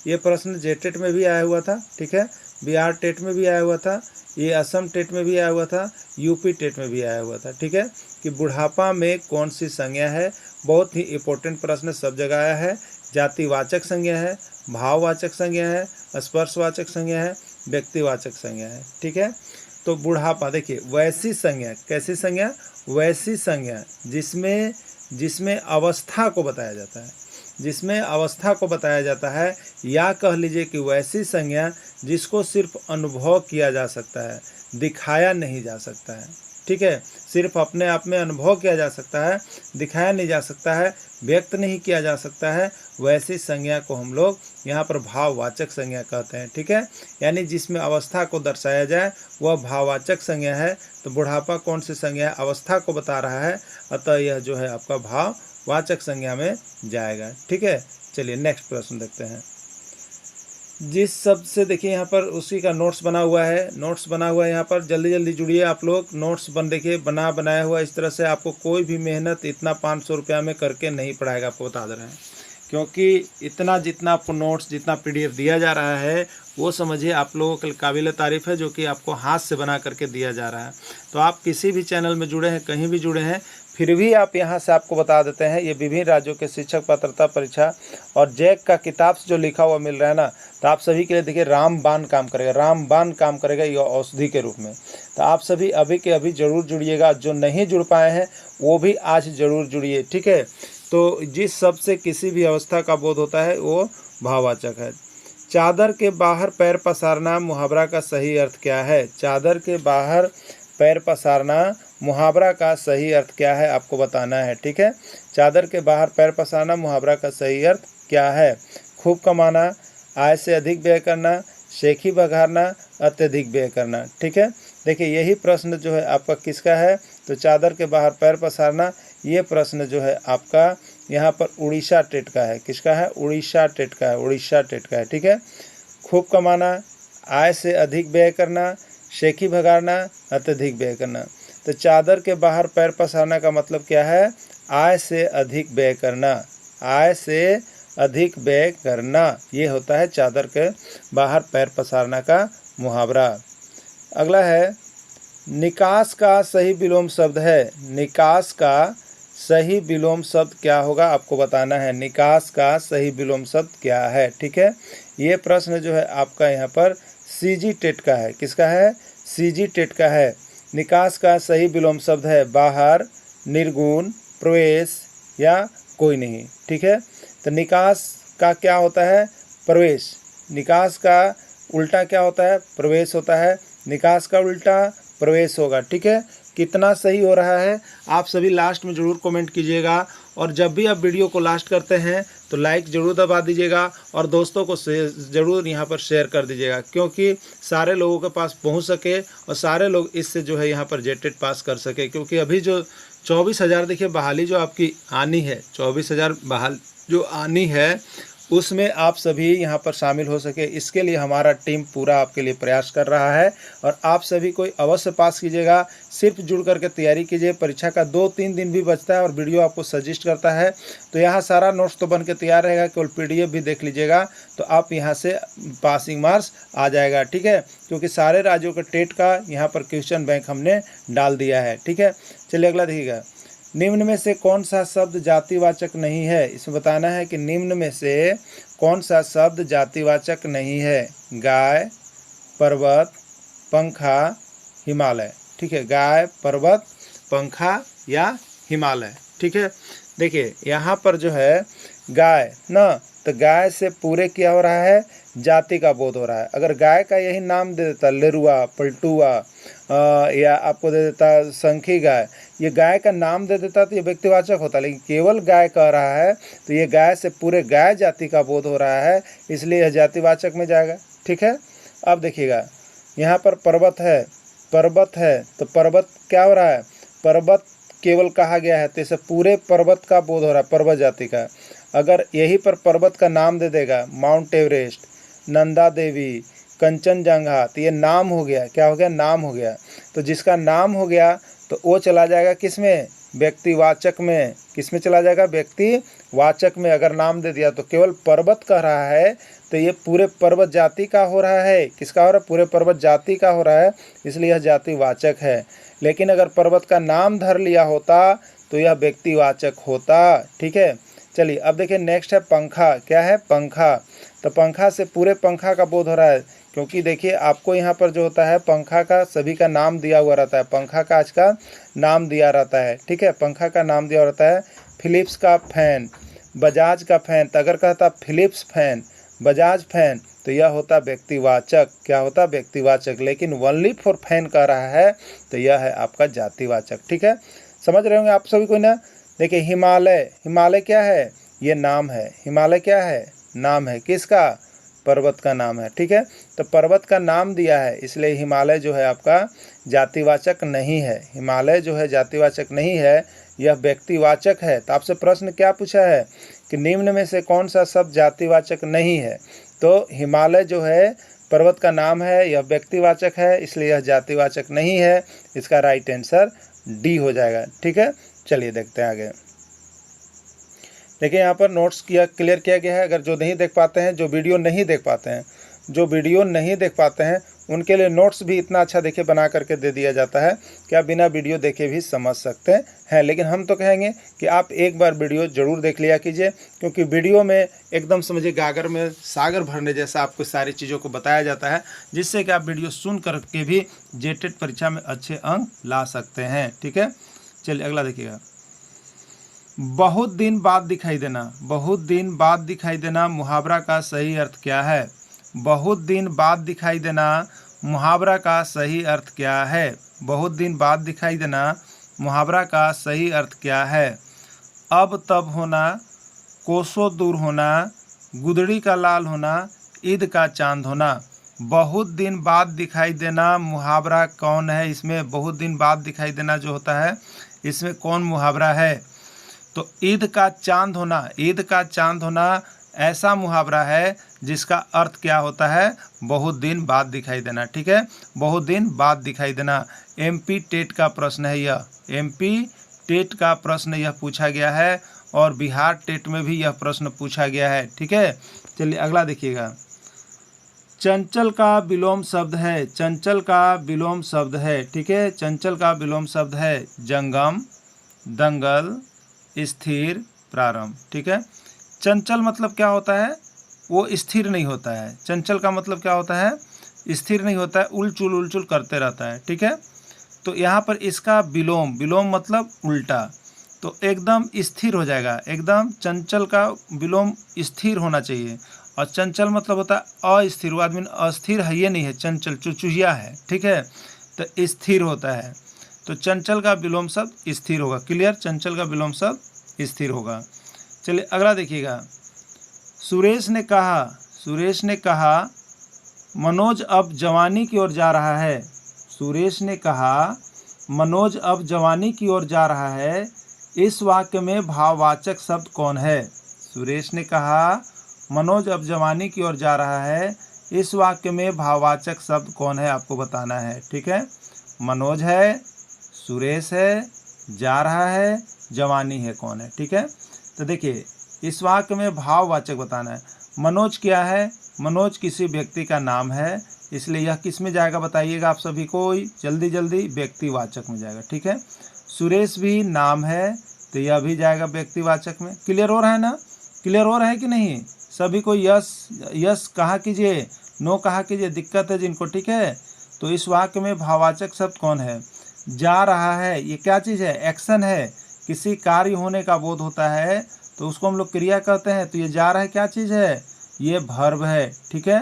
ये प्रश्न जेटेट में भी आया हुआ था। ठीक है, बिहार टेट में भी आया हुआ था, ये असम टेट में भी आया हुआ था, यूपी टेट में भी आया हुआ था। ठीक है, कि बुढ़ापा में कौन सी संज्ञा है? बहुत ही इंपॉर्टेंट प्रश्न सब जगह आया है। जातिवाचक संज्ञा है, भाववाचक संज्ञा है, स्पर्शवाचक संज्ञा है, व्यक्तिवाचक संज्ञा है। ठीक है, तो बुढ़ापा देखिए वैसी संज्ञा, कैसी संज्ञा? वैसी संज्ञा जिसमें अवस्था को बताया जाता है, जिसमें अवस्था को बताया जाता है, या कह लीजिए कि वैसी संज्ञा जिसको सिर्फ अनुभव किया जा सकता है, दिखाया नहीं जा सकता है। ठीक है, सिर्फ अपने आप में अनुभव किया जा सकता है, दिखाया नहीं जा सकता है, व्यक्त नहीं किया जा सकता है, वैसी संज्ञा को हम लोग यहाँ पर भाववाचक संज्ञा कहते हैं। ठीक है, यानी जिसमें अवस्था को दर्शाया जाए वह भाववाचक संज्ञा है। तो बुढ़ापा कौन सी संज्ञा है? अवस्था को बता रहा है, अतः यह जो है आपका भाववाचक संज्ञा में जाएगा। ठीक है, चलिए नेक्स्ट प्रश्न देखते हैं। जिस शब्द से देखिए यहाँ पर उसी का नोट्स बना हुआ है, नोट्स बना हुआ है यहाँ पर, जल्दी जल्दी जुड़िए आप लोग। नोट्स देखिए बनाया हुआ इस तरह से, आपको कोई भी मेहनत इतना 500 रुपया में करके नहीं पढ़ाएगा, आपको बता दे रहे हैं। क्योंकि इतना जितना आपको नोट्स, जितना PDF दिया जा रहा है वो समझिए आप लोगों के काबिल तारीफ़ है, जो कि आपको हाथ से बना करके दिया जा रहा है। तो आप किसी भी चैनल में जुड़े हैं, कहीं भी जुड़े हैं, फिर भी आप यहाँ से आपको बता देते हैं, ये विभिन्न राज्यों के शिक्षक पात्रता परीक्षा और जैक का किताब से जो लिखा हुआ मिल रहा है ना, तो आप सभी के लिए देखिए रामबाण काम करेगा, रामबाण काम करेगा ये औषधि के रूप में। तो आप सभी अभी के अभी ज़रूर जुड़िएगा, जो नहीं जुड़ पाए हैं वो भी आज ज़रूर जुड़िए। ठीक है, तो जिस शब्द से किसी भी अवस्था का बोध होता है वो भाववाचक है। चादर के बाहर पैर पसारना मुहावरा का सही अर्थ क्या है? चादर के बाहर पैर पसारना मुहावरा का सही अर्थ क्या है, आपको बताना है। ठीक है, चादर के बाहर पैर पसारना मुहावरा का सही अर्थ क्या है? खूब कमाना, आय से अधिक व्यय करना, शेखी बघारना, अत्यधिक व्यय करना। ठीक है, देखिए यही प्रश्न जो है आपका किसका है? तो चादर के बाहर पैर पसारना, ये प्रश्न जो है आपका यहाँ पर उड़ीसा टेट का है। किसका है? उड़ीसा टेट का है, उड़ीसा टेट का है। ठीक है, खूब कमाना, आय से अधिक व्यय करना, शेखी भगाना, अत्यधिक व्यय करना। तो चादर के बाहर पैर पसारना का मतलब क्या है? आय से अधिक व्यय करना, आय से अधिक व्यय करना, ये होता है चादर के बाहर पैर पसारना का मुहावरा। अगला है, निकास का सही विलोम शब्द है। निकास का सही विलोम शब्द क्या होगा, आपको बताना है। निकास का सही विलोम शब्द क्या है? ठीक है, ये प्रश्न जो है आपका यहाँ पर CG टेट का है। किसका है? CG टेट का है। निकास का सही विलोम शब्द है बाहर, निर्गुण, प्रवेश या कोई नहीं। ठीक है, तो निकास का क्या होता है? प्रवेश। निकास का उल्टा क्या होता है? प्रवेश होता है। निकास का उल्टा प्रवेश होगा। ठीक है, कितना सही हो रहा है आप सभी लास्ट में ज़रूर कमेंट कीजिएगा, और जब भी आप वीडियो को लास्ट करते हैं तो लाइक ज़रूर दबा दीजिएगा और दोस्तों को ज़रूर यहाँ पर शेयर कर दीजिएगा, क्योंकि सारे लोगों के पास पहुँच सके और सारे लोग इससे जो है यहाँ पर जेटेट पास कर सके। क्योंकि अभी जो 24,000 देखिए बहाली जो आपकी आनी है, 24,000 बहाल जो आनी है, उसमें आप सभी यहाँ पर शामिल हो सके, इसके लिए हमारा टीम पूरा आपके लिए प्रयास कर रहा है। और आप सभी को अवश्य पास कीजिएगा, सिर्फ जुड़ करके तैयारी कीजिए। परीक्षा का 2-3 दिन भी बचता है और वीडियो आपको सजेस्ट करता है, तो यहाँ सारा नोट्स तो बन के तैयार रहेगा, केवल PDF भी देख लीजिएगा तो आप यहाँ से पासिंग मार्क्स आ जाएगा। ठीक है, क्योंकि सारे राज्यों के टेट का यहाँ पर क्वेश्चन बैंक हमने डाल दिया है। ठीक है, चलिए अगला देखिएगा। निम्न में से कौन सा शब्द जातिवाचक नहीं है? इसमें बताना है कि निम्न में से कौन सा शब्द जातिवाचक नहीं है। गाय, पर्वत, पंखा, हिमालय। ठीक है, गाय, पर्वत, पंखा या हिमालय। ठीक है, देखिए यहाँ पर जो है गाय ना, तो गाय से पूरे क्या हो रहा है? जाति का बोध हो रहा है। अगर गाय का यही नाम दे देता लेरुआ, पलटुआ, या आपको दे देता संखी गाय, ये गाय का नाम दे देता तो ये व्यक्तिवाचक होता, लेकिन केवल गाय कह रहा है तो ये गाय से पूरे गाय जाति का बोध हो रहा है, इसलिए यह जातिवाचक में जाएगा। ठीक है, अब देखिएगा यहाँ पर पर्वत है, पर्वत है, तो पर्वत क्या हो रहा है? पर्वत केवल कहा गया है तो इसे पूरे पर्वत का बोध हो रहा है, पर्वत जाति का। अगर यही पर पर्वत का नाम दे देगा, माउंट एवरेस्ट, नंदा देवी, कंचनजंगा, तो ये नाम हो गया। क्या हो गया? नाम हो गया। तो जिसका नाम हो गया तो वो चला जाएगा किस में? व्यक्तिवाचक में। किस में चला जाएगा? व्यक्तिवाचक में। अगर नाम दे दिया तो केवल पर्वत कह रहा है तो ये पूरे पर्वत जाति का हो रहा है। किसका हो रहा है? पूरे पर्वत जाति का हो रहा है, इसलिए यह जातिवाचक है। लेकिन अगर पर्वत का नाम धर लिया होता तो यह व्यक्तिवाचक होता। ठीक है, चलिए अब देखिए नेक्स्ट है पंखा। क्या है? पंखा। तो पंखा से पूरे पंखा का बोध हो रहा है, क्योंकि देखिए आपको यहाँ पर जो होता है पंखा का सभी का नाम दिया हुआ रहता है, पंखा का आज का नाम दिया रहता है। ठीक है, पंखा का नाम दिया रहता है। फिलिप्स का फैन, बजाज का फैन, तो अगर कहता फिलिप्स फैन, बजाज फैन, तो यह होता व्यक्तिवाचक। क्या होता? व्यक्तिवाचक। लेकिन ओनली फॉर फैन कह रहा है तो यह है आपका जातिवाचक। ठीक है, समझ रहे होंगे आप सभी को ना। देखिए हिमालय, हिमालय क्या है? ये नाम है। हिमालय क्या है? नाम है। किसका? पर्वत का नाम है। ठीक है, तो पर्वत का नाम दिया है, इसलिए हिमालय जो है आपका जातिवाचक नहीं है। हिमालय जो है जातिवाचक नहीं है, यह व्यक्तिवाचक है। तो आपसे प्रश्न क्या पूछा है कि निम्न में से कौन सा शब्द जातिवाचक नहीं है? तो हिमालय जो है पर्वत का नाम है, यह व्यक्तिवाचक है, इसलिए यह जातिवाचक नहीं है। इसका राइट आंसर डी हो जाएगा। ठीक है, चलिए देखते हैं आगे। देखिए यहाँ पर नोट्स क्लियर किया गया है। अगर जो नहीं देख पाते हैं, जो वीडियो नहीं देख पाते हैं उनके लिए नोट्स भी इतना अच्छा देखिए बना करके दे दिया जाता है कि आप बिना वीडियो देखे भी समझ सकते हैं। लेकिन हम तो कहेंगे कि आप एक बार वीडियो ज़रूर देख लिया कीजिए, क्योंकि वीडियो में एकदम समझिए गागर में सागर भरने जैसा आपको सारी चीज़ों को बताया जाता है, जिससे कि आप वीडियो सुन करके भी जेटेट परीक्षा में अच्छे अंक ला सकते हैं। ठीक है, चलिए अगला देखिएगा। बहुत दिन बाद दिखाई देना। बहुत दिन बाद दिखाई देना मुहावरा का सही अर्थ क्या है? बहुत दिन बाद दिखाई देना मुहावरा का सही अर्थ क्या है? बहुत दिन बाद दिखाई देना मुहावरा का सही अर्थ क्या है? अब तब होना, कोसों दूर होना, गुदड़ी का लाल होना, ईद का चांद होना। बहुत दिन बाद दिखाई देना मुहावरा कौन है? इसमें बहुत दिन बाद दिखाई देना जो होता है, इसमें कौन मुहावरा है? तो ईद का चांद होना। ईद का चांद होना ऐसा मुहावरा है जिसका अर्थ क्या होता है? बहुत दिन बाद दिखाई देना। ठीक है, बहुत दिन बाद दिखाई देना। एमपी टेट का प्रश्न है यह। एमपी टेट का प्रश्न यह पूछा गया है और बिहार टेट में भी यह प्रश्न पूछा गया है। ठीक है, चलिए अगला देखिएगा। चंचल का विलोम शब्द है। चंचल का विलोम शब्द है। ठीक है, चंचल का विलोम शब्द है जंगम, दंगल, स्थिर, प्रारंभ। ठीक है, चंचल मतलब क्या होता है? वो स्थिर नहीं होता है। चंचल का मतलब क्या होता है? स्थिर नहीं होता है, उलचुल करते रहता है। ठीक है, तो यहाँ पर इसका विलोम, विलोम मतलब उल्टा, तो एकदम स्थिर हो जाएगा। एकदम चंचल का विलोम स्थिर होना चाहिए। और चंचल मतलब होता है अस्थिर। वो आदमी अस्थिर है, ये नहीं है चंचल, चुचुहिया है। ठीक है, तो स्थिर होता है। तो चंचल का विलोम शब्द स्थिर होगा। क्लियर, चंचल का विलोम शब्द स्थिर होगा। चलिए अगला देखिएगा। सुरेश ने कहा मनोज अब जवानी की ओर जा रहा है। सुरेश ने कहा मनोज अब जवानी की ओर जा रहा है। इस वाक्य में भाववाचक शब्द कौन है? सुरेश ने कहा मनोज अब जवानी की ओर जा रहा है। इस वाक्य में भाववाचक शब्द कौन है? आपको बताना है। ठीक है, मनोज है, सुरेश है, जा रहा है, जवानी है, कौन है? ठीक है, तो देखिए इस वाक्य में भाववाचक बताना है। मनोज क्या है? मनोज किसी व्यक्ति का नाम है, इसलिए यह किस में जाएगा बताइएगा आप सभी को? जल्दी जल्दी व्यक्तिवाचक में जाएगा। ठीक है, सुरेश भी नाम है, तो यह भी जाएगा व्यक्तिवाचक में। क्लियर हो रहा है ना? क्लियर हो रहा है कि नहीं? सभी को यस यस कहा कीजिए, नो कहा कीजिए, दिक्कत है जिनको। ठीक है, तो इस वाक्य में भाववाचक शब्द कौन है? जा रहा है, ये क्या चीज़ है? एक्शन है। किसी कार्य होने का बोध होता है तो उसको हम लोग क्रिया कहते हैं। तो ये जा रहा है क्या चीज़ है? ये वर्ब है। ठीक है,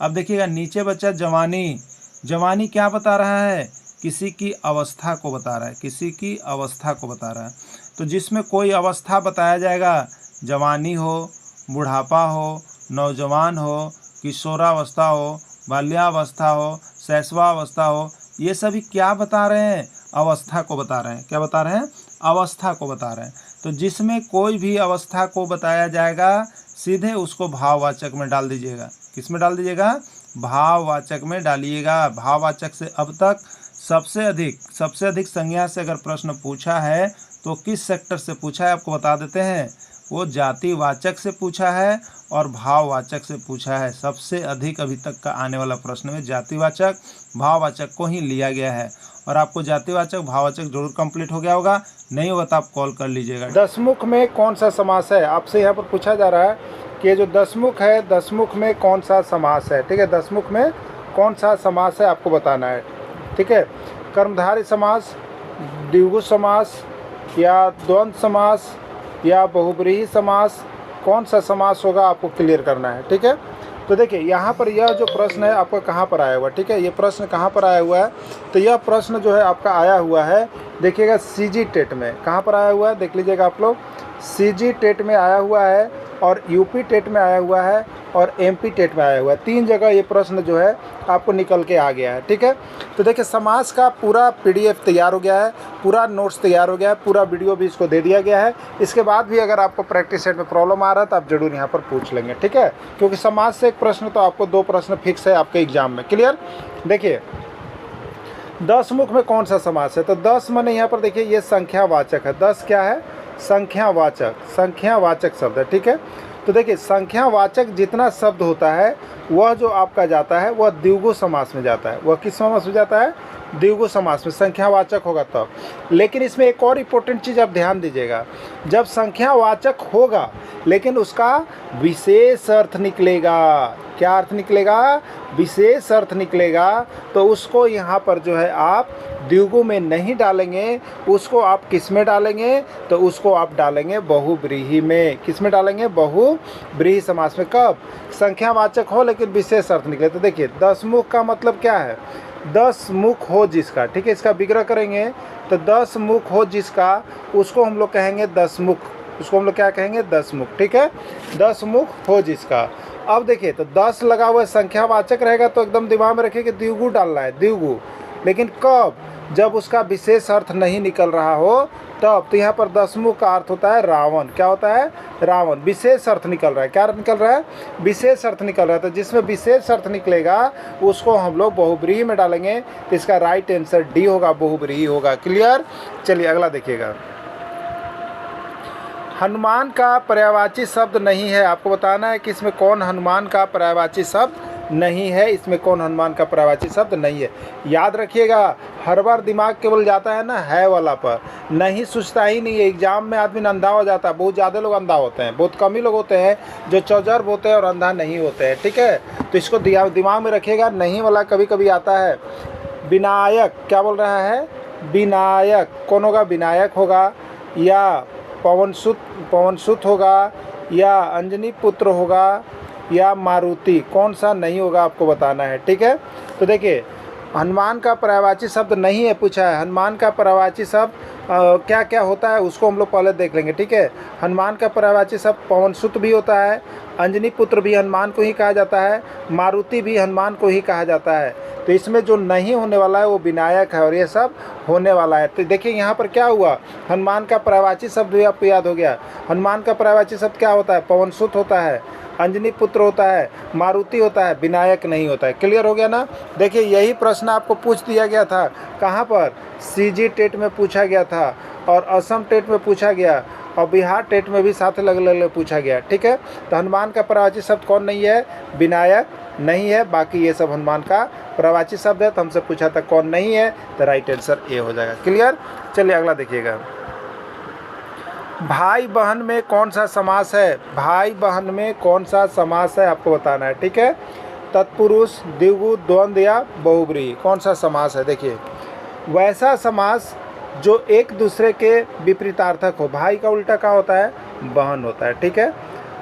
अब देखिएगा नीचे बचा जवानी। जवानी क्या बता रहा है? किसी की अवस्था को बता रहा है। किसी की अवस्था को बता रहा है। तो जिसमें कोई अवस्था बताया जाएगा, जवानी हो, बुढ़ापा हो, नौजवान हो, किशोरावस्था हो, बाल्यावस्था हो, शैशवावस्था हो, ये सभी क्या बता रहे हैं? अवस्था को बता रहे हैं। क्या बता रहे हैं? अवस्था को बता रहे हैं। तो जिसमें कोई भी अवस्था को बताया जाएगा, सीधे उसको भाववाचक में डाल दीजिएगा। किस में डाल दीजिएगा? भाववाचक में डालिएगा। भाववाचक से अब तक सबसे अधिक संज्ञा से अगर प्रश्न पूछा है तो किस सेक्टर से पूछा है आपको बता देते हैं। वो जातिवाचक से पूछा है और भाववाचक से पूछा है। सबसे अधिक अभी तक का आने वाला प्रश्न में जातिवाचक भाववाचक को ही लिया गया है। और आपको जातिवाचक भाववाचक जरूर कंप्लीट हो गया होगा, नहीं होगा तो आप कॉल कर लीजिएगा। दसमुख में कौन सा समास है? आपसे यहाँ पर पूछा जा रहा है कि ये जो दसमुख है, दसमुख में कौन सा समास है? ठीक है, दसमुख में कौन सा समास है आपको बताना है। ठीक है, कर्मधारय समास, द्विगु समास, या द्वंद्व समास, या बहुब्रीहि समास, कौन सा समास होगा आपको क्लियर करना है। ठीक है, तो देखिए यहाँ पर यह जो प्रश्न है आपका कहाँ पर आया हुआ है? ठीक है, ये प्रश्न कहाँ पर आया हुआ है? तो यह प्रश्न जो है आपका आया हुआ है, देखिएगा सीजी टेट में। कहाँ पर आया हुआ है देख लीजिएगा आप लोग। सीजी टेट में आया हुआ है और यूपी टेट में आया हुआ है और एमपी टेट में आया हुआ है। 3 जगह ये प्रश्न जो है आपको निकल के आ गया है। ठीक है, तो देखिए समास का पूरा पीडीएफ तैयार हो गया है, पूरा नोट्स तैयार हो गया है, पूरा वीडियो भी इसको दे दिया गया है। इसके बाद भी अगर आपको प्रैक्टिस सेट में प्रॉब्लम आ रहा है तो आप जरूर यहाँ पर पूछ लेंगे। ठीक है, क्योंकि समास से एक प्रश्न तो आपको 2 प्रश्न फिक्स है आपके एग्जाम में। क्लियर। देखिए 10 मुख में कौन सा समास है, तो 10 माने यहाँ पर देखिए ये संख्यावाचक है। 10 क्या है, संख्यावाचक, संख्यावाचक शब्द है। ठीक है, तो देखिए संख्यावाचक जितना शब्द होता है वह जो आपका जाता है वह द्विगु समास में जाता है। वह किस समास में जाता है, द्विगु समास में, संख्यावाचक होगा तब। लेकिन इसमें एक और इम्पोर्टेंट चीज़ आप ध्यान दीजिएगा, जब संख्यावाचक होगा लेकिन उसका विशेष अर्थ निकलेगा। क्या अर्थ निकलेगा, विशेष अर्थ निकलेगा, तो उसको यहाँ पर जो है आप द्विगु में नहीं डालेंगे, उसको आप किस में डालेंगे, तो उसको आप डालेंगे बहुव्रीहि में। किस में डालेंगे, बहुव्रीहि समास में। कब, संख्यावाचक हो लेकिन विशेष अर्थ निकले। तो देखिए 10 मुख का मतलब क्या है, 10 मुख हो जिसका। ठीक है, इसका विग्रह करेंगे तो 10 मुख हो जिसका, उसको हम लोग कहेंगे 10 मुख। उसको हम लोग क्या कहेंगे, 10 मुख। ठीक है, 10 मुख हो जिसका। अब देखिए तो 10 लगा हुआ संख्यावाचक रहेगा तो एकदम दिमाग में रखिए कि द्विगु डालना है, द्विगु। लेकिन कब, जब उसका विशेष अर्थ नहीं निकल रहा हो तब। तो यहाँ पर 10 मुख का अर्थ होता है रावण। क्या होता है, रावण। विशेष अर्थ निकल रहा है, क्या अर्थ निकल रहा है, विशेष अर्थ निकल रहा है। तो जिसमें विशेष अर्थ निकलेगा उसको हम लोग बहुव्रीहि में डालेंगे। तो इसका राइट आंसर डी होगा, बहुव्रीहि होगा। क्लियर। चलिए अगला देखिएगा, हनुमान का पर्यायवाची शब्द नहीं है। आपको बताना है कि इसमें कौन हनुमान का पर्यायवाची शब्द नहीं है, इसमें कौन हनुमान का पर्यायवाची शब्द नहीं है। याद रखिएगा, हर बार दिमाग केवल जाता है ना है वाला पर, नहीं सोचता ही नहीं है। एग्जाम में आदमी अंधा हो जाता है, बहुत ज़्यादा लोग अंधा होते हैं, बहुत कम ही लोग होते हैं जो चौजर्ब होते हैं और अंधा नहीं होते हैं। ठीक है, तो इसको दिमाग में रखिएगा, नहीं वाला कभी कभी आता है। विनायक, क्या बोल रहा है, विनायक। कौन होगा, विनायक होगा या पवनसुत होगा या अंजनी पुत्र होगा या मारुति, कौन सा नहीं होगा आपको बताना है। ठीक है, तो देखिए हनुमान का पर्यायवाची शब्द नहीं है पूछा है। हनुमान का पर्यायवाची शब्द क्या क्या होता है उसको हम लोग पहले देख लेंगे। ठीक है, हनुमान का पर्यायवाची शब्द पवनसुत भी होता है, अंजनी पुत्र भी हनुमान को ही कहा जाता है, मारुति भी हनुमान को ही कहा जाता है। तो इसमें जो नहीं होने वाला है वो विनायक है और ये सब होने वाला है। तो देखिए यहाँ पर क्या हुआ, हनुमान का पर्यायवाची शब्द भी आपको याद हो गया। हनुमान का पर्यायवाची शब्द क्या होता है, पवनसुत होता है, अंजनी पुत्र होता है, मारुति होता है, विनायक नहीं होता है। क्लियर हो गया ना। देखिए यही प्रश्न आपको पूछ दिया गया था, कहाँ पर, सीजी टेट में पूछा गया था और असम टेट में पूछा गया और बिहार टेट में भी साथ लग पूछा गया। ठीक है, तो हनुमान का पर्यायवाची शब्द कौन नहीं है, विनायक नहीं है, बाकी ये सब हनुमान का पर्यायवाची शब्द है। तो हमसे पूछा था कौन नहीं है, तो राइट आंसर ए हो जाएगा। क्लियर। चलिए अगला देखिएगा, भाई बहन में कौन सा समास है, भाई बहन में कौन सा समास है आपको बताना है। ठीक है, तत्पुरुष, द्विगु, द्वंद्व या बहुव्रीहि, कौन सा समास है। देखिए वैसा समास जो एक दूसरे के विपरीतार्थक हो। भाई का उल्टा क्या होता है, बहन होता है। ठीक है,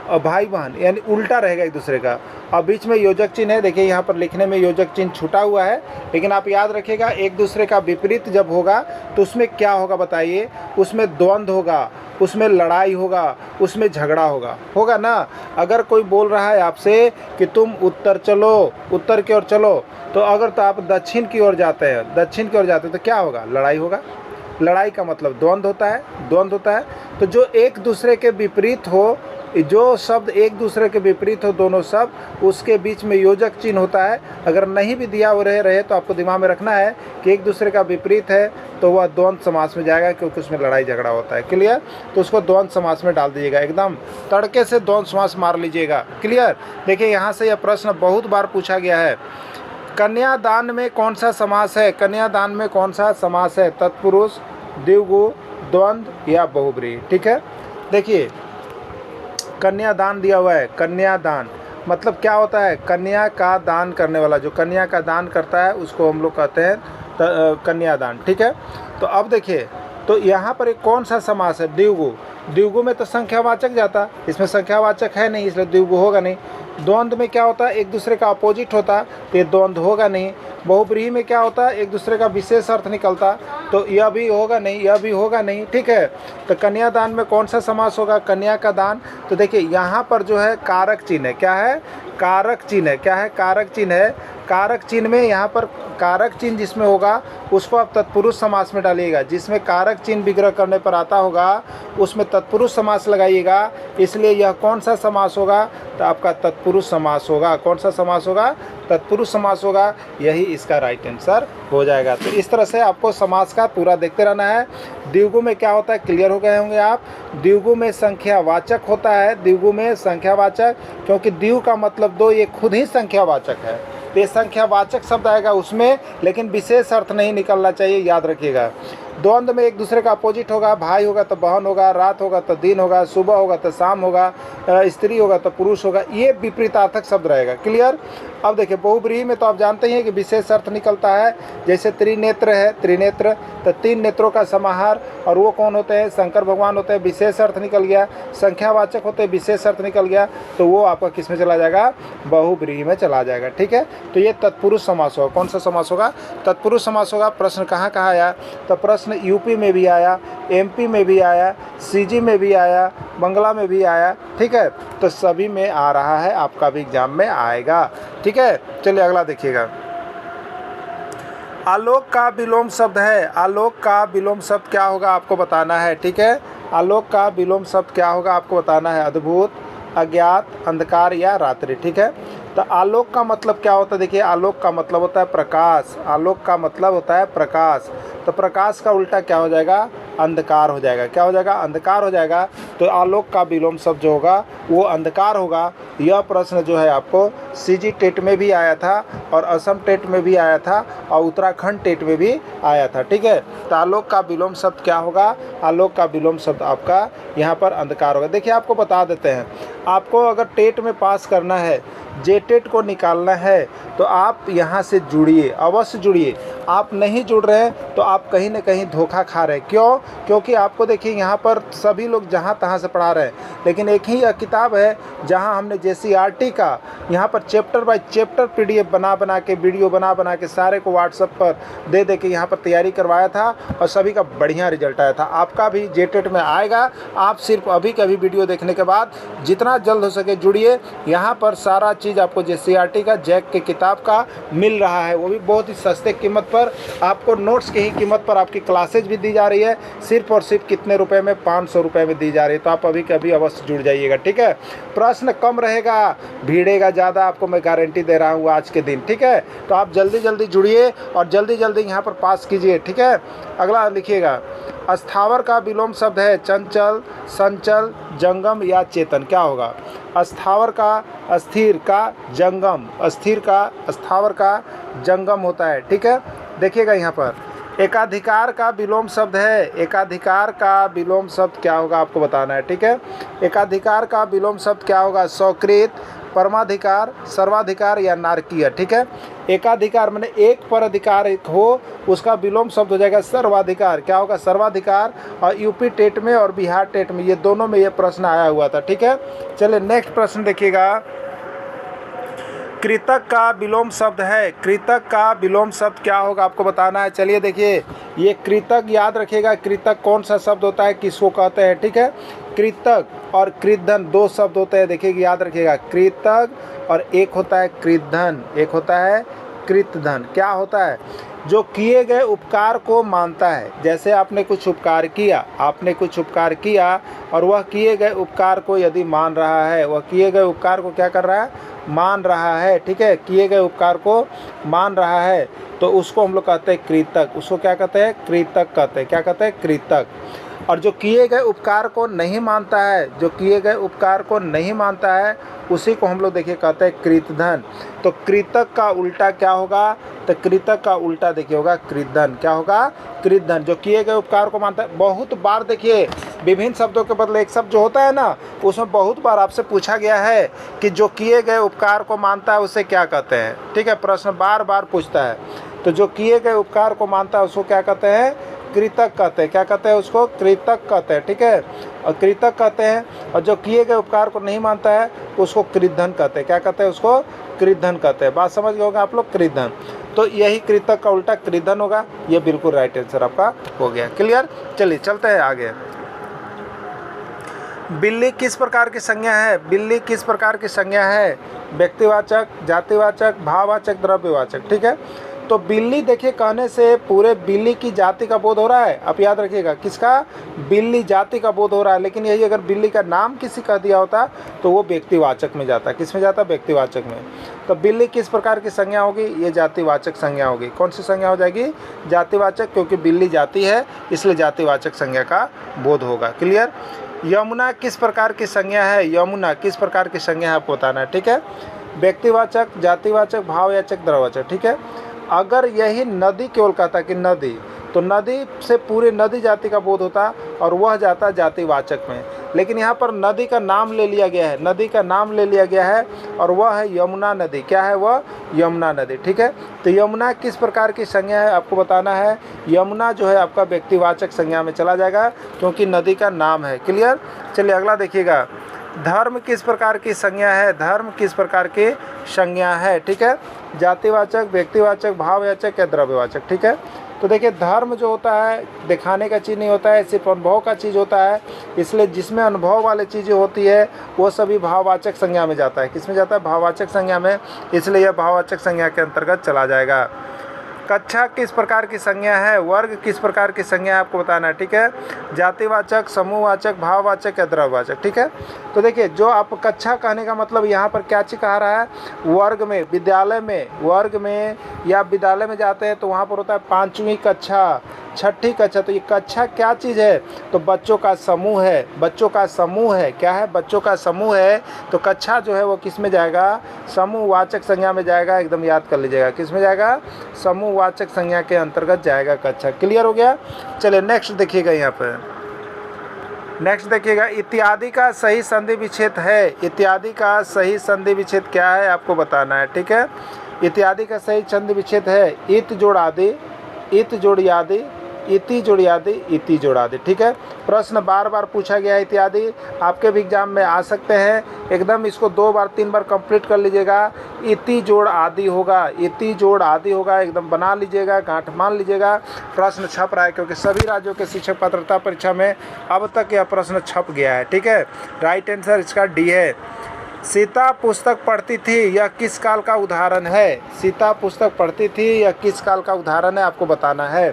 और भाई बहन यानी उल्टा रहेगा एक दूसरे का। और बीच में योजक चिन्ह है, देखिए यहाँ पर लिखने में योजक चिन्ह छूटा हुआ है, लेकिन आप याद रखिएगा एक दूसरे का विपरीत जब होगा तो उसमें क्या होगा बताइए, उसमें द्वंद्व होगा, उसमें लड़ाई होगा, उसमें झगड़ा होगा ना। अगर कोई बोल रहा है आपसे कि तुम उत्तर चलो, उत्तर की ओर चलो, तो अगर तो आप दक्षिण की ओर जाते हैं, दक्षिण की ओर जाते हैं तो क्या होगा, लड़ाई होगा। लड़ाई का मतलब द्वंद्व होता है, द्वंद्व होता है। तो जो एक दूसरे के विपरीत हो, जो शब्द एक दूसरे के विपरीत हो दोनों शब्द, उसके बीच में योजक चिन्ह होता है। अगर नहीं भी दिया हुआ रहे तो आपको दिमाग में रखना है कि एक दूसरे का विपरीत है तो वह द्वंद्व समास में जाएगा, क्योंकि उसमें लड़ाई झगड़ा होता है। क्लियर, तो उसको द्वंद्व समास में डाल दीजिएगा, एकदम तड़के से द्वंद्व समास मार लीजिएगा। क्लियर। देखिए यहाँ से यह प्रश्न बहुत बार पूछा गया है, कन्यादान में कौन सा समास है, कन्यादान में कौन सा समास है, तत्पुरुष, द्विगु, द्वंद्व या बहुव्रीहि। ठीक है, देखिए कन्यादान दिया हुआ है। कन्यादान मतलब क्या होता है, कन्या का दान करने वाला, जो कन्या का दान करता है उसको हम लोग कहते हैं कन्यादान। ठीक है, तो अब देखिए तो यहाँ पर एक कौन सा समास है, द्विगु। द्विगु में तो संख्यावाचक जाता, इसमें संख्यावाचक है नहीं, इसलिए द्विगु होगा नहीं। द्वंद्व में क्या होता है, एक दूसरे का अपोजिट होता, तो ये द्वंद्व होगा नहीं। बहुव्रीहि में क्या होता है, एक दूसरे का विशेष अर्थ निकलता, तो यह भी होगा नहीं, यह भी होगा नहीं, ठीक है। तो कन्यादान में कौन सा समास होगा, कन्या का दान। तो देखिए यहाँ पर जो है कारक चिन्ह है, क्या है, कारक चिन्ह है, क्या है, कारक चिन्ह है। कारक चिन्ह में यहाँ पर कारक चिन्ह जिसमें होगा उसको आप तत्पुरुष समास में डालिएगा, जिसमें कारक चिन्ह विग्रह करने पर आता होगा उसमें तत्पुरुष समास लगाइएगा। इसलिए यह कौन सा समास होगा, तो आपका तत्पुरुष समास होगा। कौन सा समास होगा, तत्पुरुष समास होगा, यही इसका राइट आंसर हो जाएगा। तो इस तरह से आपको समास का पूरा देखते रहना है। द्विगु में क्या होता है, क्लियर हो गए होंगे आप। द्विगु में संख्यावाचक होता है, द्विगु में संख्यावाचक, क्योंकि द्विगु का मतलब दो, ये खुद ही संख्यावाचक है, तो ये संख्यावाचक शब्द आएगा उसमें, लेकिन विशेष अर्थ नहीं निकलना चाहिए, याद रखिएगा। द्वंद्व में एक दूसरे का अपोजिट होगा, भाई होगा तो बहन होगा, रात होगा तो दिन होगा, सुबह होगा तो शाम होगा, स्त्री होगा तो पुरुष होगा, ये विपरीतार्थक शब्द रहेगा। क्लियर। अब देखिए बहुव्रीहि में तो आप जानते हैं कि विशेष अर्थ निकलता है, जैसे त्रिनेत्र है, त्रिनेत्र तो तीन नेत्रों का समाहार, और वो कौन होते हैं, शंकर भगवान होते हैं, विशेष अर्थ निकल गया। संख्यावाचक होते हैं, विशेष अर्थ निकल गया, तो वो आपका किस में चला जाएगा, बहुव्रीहि में चला जाएगा, ठीक है। तो ये तत्पुरुष समास होगा। कौन सा समास होगा, तत्पुरुष समास होगा। प्रश्न कहाँ कहाँ आया, तो प्रश्न यूपी में भी आया, एमपी में भी आया, सीजी में भी आया, बंगला में भी आया, ठीक है। तो सभी में आ रहा है, आपका भी एग्जाम में आएगा, ठीक है। चलिए अगला देखिएगा। आलोक का विलोम शब्द है, आलोक का विलोम शब्द क्या होगा आपको बताना है, ठीक है। आलोक का विलोम शब्द क्या होगा आपको बताना है, अद्भुत, अज्ञात, अंधकार या रात्रि, ठीक है। तो आलोक का मतलब क्या होता है, देखिए आलोक का मतलब होता है प्रकाश, आलोक का मतलब होता है प्रकाश। तो प्रकाश का उल्टा क्या हो जाएगा, अंधकार हो जाएगा, क्या हो जाएगा, अंधकार हो जाएगा। तो आलोक का विलोम शब्द जो होगा वो अंधकार होगा। यह प्रश्न जो है आपको सीजी टेट में भी आया था, और असम टेट में भी आया था, और उत्तराखंड टेट में भी आया था, ठीक है। तो आलोक का विलोम शब्द क्या होगा, आलोक का विलोम शब्द आपका यहाँ पर अंधकार होगा। देखिए आपको बता देते हैं, आपको अगर टेट में पास करना है, जेटेट को निकालना है, तो आप यहाँ से जुड़िए, अवश्य जुड़िए। आप नहीं जुड़ रहे हैं तो आप कहीं ना कहीं धोखा खा रहे हैं। क्यों, क्योंकि आपको देखिए यहाँ पर सभी लोग जहाँ तहाँ से पढ़ा रहे हैं, लेकिन एक ही किताब है जहाँ हमने JCRT का यहाँ पर चैप्टर बाय चैप्टर PDF बना के, वीडियो बना के सारे को व्हाट्सएप पर दे के यहाँ पर तैयारी करवाया था, और सभी का बढ़िया रिजल्ट आया था। आपका भी जेटेट में आएगा। आप सिर्फ अभी का भी वीडियो देखने के बाद जितना जल्द हो सके जुड़िए। यहाँ पर सारा चीज़ आपको JCRT का जैक के किताब का मिल रहा है, वो भी बहुत ही सस्ते कीमत पर। आपको नोट्स की ही कीमत पर आपकी क्लासेज भी दी जा रही है, सिर्फ और सिर्फ कितने रुपए में, 500 रुपये में दी जा रही है। तो आप अभी कभी अवश्य जुड़ जाइएगा, ठीक है। प्रश्न कम रहेगा, भीड़ेगा ज़्यादा, आपको मैं गारंटी दे रहा हूँ आज के दिन, ठीक है। तो आप जल्दी जल्दी जुड़िए और जल्दी जल्दी यहाँ पर पास कीजिए, ठीक है। अगला लिखिएगा, अस्थावर का विलोम शब्द है चंचल, संचल, जंगम या चेतन, क्या होगा। अस्थावर का अस्थिर का जंगम, अस्थिर का अस्थावर का जंगम होता है, ठीक है। देखिएगा यहाँ पर एकाधिकार का विलोम शब्द है, एकाधिकार का विलोम शब्द क्या होगा आपको बताना है, ठीक है। एकाधिकार का विलोम शब्द क्या होगा, स्वकृत, परमाधिकार, सर्वाधिकार या नारकीय, ठीक है। एकाधिकार माने एक पर अधिकार एक हो, उसका विलोम शब्द हो जाएगा सर्वाधिकार, क्या होगा, सर्वाधिकार। और यूपी टेट में और बिहार टेट में, ये दोनों में ये प्रश्न आया हुआ था, ठीक है। चलिए नेक्स्ट प्रश्न देखिएगा। कृतक का विलोम शब्द है, कृतक का विलोम शब्द क्या होगा आपको बताना है। चलिए देखिए, ये कृतक याद रखिएगा, कृतक कौन सा शब्द होता है, किसको कहते हैं, ठीक है। कृतक और कृतधन दो शब्द होते हैं, देखिए याद रखिएगा, कृतक और एक होता है कृतधन, एक होता है कृतधन। क्या होता है, जो किए गए उपकार को मानता है। जैसे आपने कुछ उपकार किया, आपने कुछ उपकार किया और वह किए गए उपकार को यदि मान रहा है, वह किए गए उपकार को क्या कर रहा है, मान रहा है, ठीक है, किए गए उपकार को मान रहा है, तो उसको हम लोग कहते हैं कृतक। उसको क्या कहते हैं, कृतक कहते हैं, क्या कहते हैं, कृतक। और जो किए गए उपकार को नहीं मानता है, जो किए गए उपकार को नहीं मानता है, उसी को हम लोग देखिए कहते हैं कृतधन। तो कृतक का उल्टा क्या होगा, तो कृतक का उल्टा देखिए होगा कृतधन, क्या होगा, कृतधन। जो किए गए उपकार को मानता है। बहुत बार देखिए विभिन्न शब्दों के बदले एक शब्द जो होता है ना, उसमें बहुत बार आपसे पूछा गया है कि जो किए गए उपकार को मानता है उसे क्या कहते हैं, ठीक है। प्रश्न बार बार पूछता है, तो जो किए गए उपकार को मानता है उसको क्या कहते हैं, कृतक कहते हैं, क्या कहते हैं, उसको कृतक कहते हैं, ठीक है, और कृतक कहते हैं। और जो किए गए उपकार को नहीं मानता है उसको कृतधन कहते हैं, क्या कहते हैं, उसको कृतधन कहते हैं। बात समझ गए होगा आप लोग, कृतधन। तो यही कृतक का उल्टा कृधन होगा। ये बिल्कुल राइट आंसर आपका हो गया। क्लियर? चलिए चलते हैं आगे। बिल्ली किस प्रकार की संज्ञा है? बिल्ली किस प्रकार की संज्ञा है? व्यक्तिवाचक, जातिवाचक, भाववाचक, द्रव्यवाचक। ठीक है, तो बिल्ली देखिए कहने से पूरे बिल्ली की जाति का बोध हो रहा है। आप याद रखिएगा किसका? बिल्ली जाति का बोध हो रहा है। लेकिन यही अगर बिल्ली का नाम किसी का दिया होता तो वो व्यक्तिवाचक में जाता। किस में जाता? व्यक्तिवाचक में। तो बिल्ली किस प्रकार की संज्ञा होगी? ये जातिवाचक संज्ञा होगी। कौन सी संज्ञा हो जाएगी? जातिवाचक, क्योंकि बिल्ली जाति है इसलिए जातिवाचक संज्ञा का बोध होगा। क्लियर? यमुना किस प्रकार की संज्ञा है? यमुना किस प्रकार की संज्ञा है आपको बताना है। ठीक है, व्यक्तिवाचक, जातिवाचक, भाववाचक, द्रव्यवाचक। ठीक है, अगर यही नदी केवल कहता कि नदी, तो नदी से पूरी नदी जाति का बोध होता और वह जाता जातिवाचक में। लेकिन यहाँ पर नदी का नाम ले लिया गया है, नदी का नाम ले लिया गया है और वह है यमुना नदी। क्या है वह? यमुना नदी। ठीक है, तो यमुना किस प्रकार की संज्ञा है आपको बताना है। यमुना जो है आपका व्यक्तिवाचक संज्ञा में चला जाएगा क्योंकि नदी का नाम है। क्लियर? चलिए अगला देखिएगा। धर्म किस प्रकार की संज्ञा है? धर्म किस प्रकार की संज्ञा है? ठीक है, जातिवाचक, व्यक्तिवाचक, भाववाचक या द्रव्यवाचक। ठीक है, तो देखिए धर्म जो होता है दिखाने का चीज़ नहीं होता है, सिर्फ अनुभव का चीज़ होता है। इसलिए जिसमें अनुभव वाली चीज़ें होती है वो सभी भाववाचक संज्ञा में जाता है। किस में जाता है? भाववाचक संज्ञा में, इसलिए यह भाववाचक संज्ञा के अंतर्गत चला जाएगा। कक्षा किस प्रकार की संज्ञा है? वर्ग किस प्रकार की संज्ञा है आपको बताना है। ठीक है, जातिवाचक, समूहवाचक, भाववाचक या द्रव्यवाचक। ठीक है, तो देखिए जो आप कक्षा कहने का मतलब यहाँ पर क्या चीज़ कहा रहा है? वर्ग में, विद्यालय में, वर्ग में या विद्यालय में जाते हैं तो वहाँ पर होता है 5वीं कक्षा, 6ठी कक्षा। तो ये कक्षा क्या चीज़ है? तो बच्चों का समूह है, बच्चों का समूह है। क्या है? बच्चों का समूह है। तो कक्षा जो है वो किस में जाएगा? समूहवाचक संज्ञा में जाएगा। एकदम याद कर लीजिएगा किस में जाएगा? समूहवाचक संज्ञा के अंतर्गत जाएगा कक्षा। क्लियर हो गया? चलिए नेक्स्ट देखिएगा। यहाँ पर नेक्स्ट देखिएगा, इत्यादि का सही संधि विच्छेद है। इत्यादि का सही संधि विच्छेद क्या है आपको बताना है। ठीक है, इत्यादि का सही संधि विच्छेद है इत जोड़ आदि, इत जोड़ आदि, इति जोड़ आदि, इति जोड़ आदि। ठीक है, प्रश्न बार बार पूछा गया है। इत्यादि आपके भी एग्जाम में आ सकते हैं। एकदम इसको 2 बार 3 बार कंप्लीट कर लीजिएगा। इति जोड़ आदि होगा, इति जोड़ आदि होगा। एकदम बना लीजिएगा, गांठ मान लीजिएगा। प्रश्न छप रहा है क्योंकि सभी राज्यों के शिक्षक पात्रता परीक्षा में अब तक यह प्रश्न छप गया है। ठीक है, राइट आंसर इसका डी है। सीता पुस्तक पढ़ती थी, यह किस काल का उदाहरण है? सीता पुस्तक पढ़ती थी, यह किस काल का उदाहरण है आपको बताना है।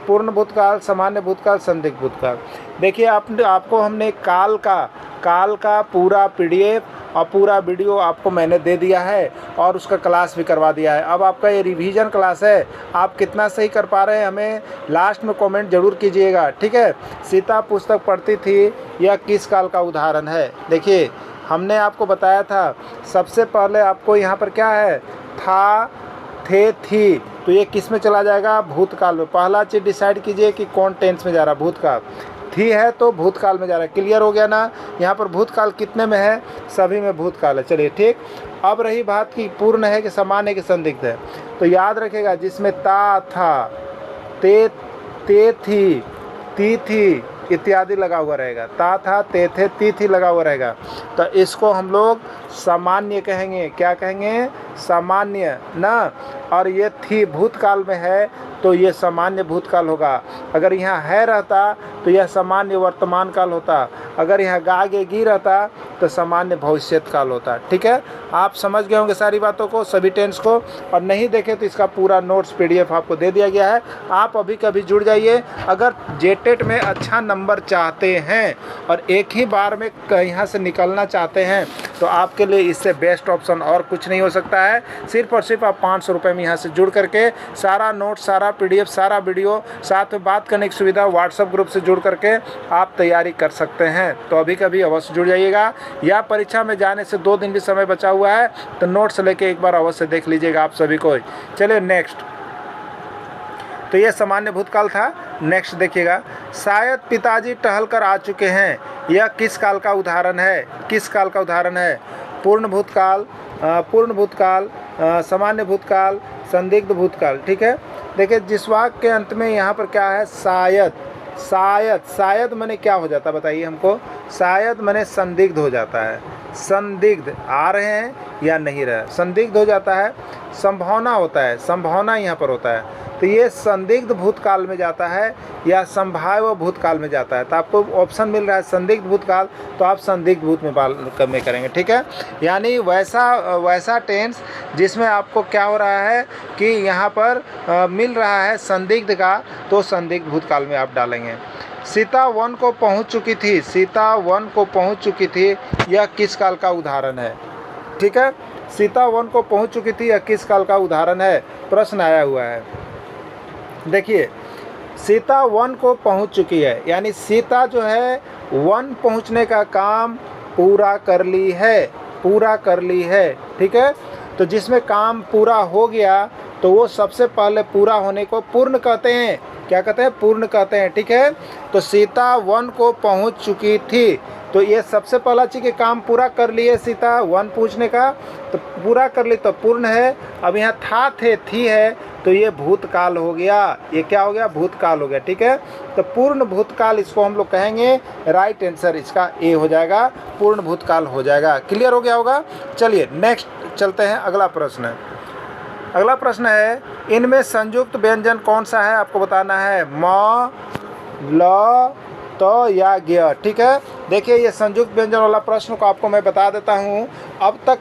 पूर्ण भूतकाल, सामान्य भूतकाल, संदिग्ध भूतकाल। देखिए आपको हमने काल का पूरा PDF और पूरा वीडियो आपको मैंने दे दिया है और उसका क्लास भी करवा दिया है। अब आपका ये रिवीजन क्लास है। आप कितना सही कर पा रहे हैं हमें लास्ट में कमेंट जरूर कीजिएगा। ठीक है, सीता पुस्तक पढ़ती थी, यह किस काल का उदाहरण है? देखिए हमने आपको बताया था सबसे पहले आपको यहाँ पर क्या है? था, थे, थी। तो ये किस में चला जाएगा? भूतकाल में। पहला चीज़ डिसाइड कीजिए कि कौन टेंस में जा रहा है। भूतकाल। थी है तो भूतकाल में जा रहा है। क्लियर हो गया ना? यहाँ पर भूतकाल कितने में है? सभी में भूतकाल है। चलिए ठीक, अब रही बात कि पूर्ण है कि सामान्य कि संदिग्ध है। तो याद रखेगा जिसमें ता था, ते थी, ती थी इत्यादि लगा हुआ रहेगा। ता था, ते थे, ती थी लगा हुआ रहेगा। तो इसको हम लोग सामान्य कहेंगे। क्या कहेंगे? सामान्य ना। और ये थी भूतकाल में है तो ये सामान्य भूतकाल होगा। अगर यहाँ है रहता तो यह सामान्य वर्तमान काल होता। अगर यहाँ गागे गी रहता तो सामान्य भविष्यत काल होता। ठीक है, आप समझ गए होंगे सारी बातों को, सभी टेंस को। और नहीं देखे तो इसका पूरा नोट्स PDF आपको दे दिया गया है। आप अभी कभी जुड़ जाइए। अगर जेटेट में अच्छा नंबर चाहते हैं और एक ही बार में यहाँ से निकलना चाहते हैं तो आपके लिए इससे बेस्ट ऑप्शन और कुछ नहीं हो सकता है। सिर्फ और सिर्फ आप 500 रुपये में यहाँ से जुड़ करके सारा नोट, सारा PDF, सारा वीडियो, साथ में बात करने की सुविधा, व्हाट्सएप ग्रुप से जुड़ करके आप तैयारी कर सकते हैं। तो अभी कभी अवश्य जुड़ जाइएगा। या परीक्षा में जाने से 2 दिन भी समय बचा हुआ है तो नोट्स लेके एक बार अवश्य देख लीजिएगा आप सभी को। चलिए नेक्स्ट, तो ये सामान्य भूतकाल था। नेक्स्ट देखिएगा, शायद पिताजी टहल कर आ चुके हैं, यह किस काल का उदाहरण है? किस काल का उदाहरण है? पूर्ण भूतकाल, सामान्य भूतकाल, संदिग्ध भूतकाल। ठीक है, देखिए जिस वाक्य के अंत में यहाँ पर क्या है? शायद। शायद मैंने क्या हो जाता बताइए हमको? शायद मैंने संदिग्ध हो जाता है। संदिग्ध आ रहे हैं या नहीं रहे, संदिग्ध हो जाता है। संभावना होता है, संभावना यहाँ पर होता है। तो ये संदिग्ध भूतकाल में जाता है या संभाव्य भूतकाल में जाता है। तो आपको ऑप्शन मिल रहा है संदिग्ध भूतकाल, तो आप संदिग्ध भूत में करेंगे, ठीक है। यानी वैसा टेंस जिसमें आपको क्या हो रहा है कि यहाँ पर मिल रहा है संदिग्ध का, तो संदिग्ध भूतकाल में आप डालेंगे। सीता वन को पहुँच चुकी थी, सीता वन को पहुँच चुकी थी, यह किस काल का उदाहरण है, ठीक है। सीता वन को पहुँच चुकी थी, यह किस काल का उदाहरण है, प्रश्न आया हुआ है। देखिए, सीता वन को पहुंच चुकी है, यानी सीता जो है वन पहुंचने का काम पूरा कर ली है, पूरा कर ली है, ठीक है। तो जिसमें काम पूरा हो गया तो वो सबसे पहले पूरा होने को पूर्ण कहते हैं। क्या कहते हैं? पूर्ण कहते हैं, ठीक है। तो सीता वन को पहुंच चुकी थी, तो ये सबसे पहला चीज़ कि काम पूरा कर लिए, सीता वन पहुंचने का तो पूरा कर ली, तो पूर्ण है। अब यहाँ था, थे, थी है, तो ये भूतकाल हो गया। ये क्या हो गया? भूतकाल हो गया, ठीक है। तो पूर्ण भूतकाल इसको हम लोग कहेंगे, राइट आंसर इसका ए हो जाएगा, पूर्ण भूतकाल हो जाएगा। क्लियर हो गया होगा। चलिए नेक्स्ट चलते हैं, अगला प्रश्न। अगला प्रश्न है, इनमें संयुक्त व्यंजन कौन सा है आपको बताना है, म, ल, तो या ज्ञ, ठीक है। देखिए, ये संयुक्त व्यंजन वाला प्रश्न को आपको मैं बता देता हूँ। अब तक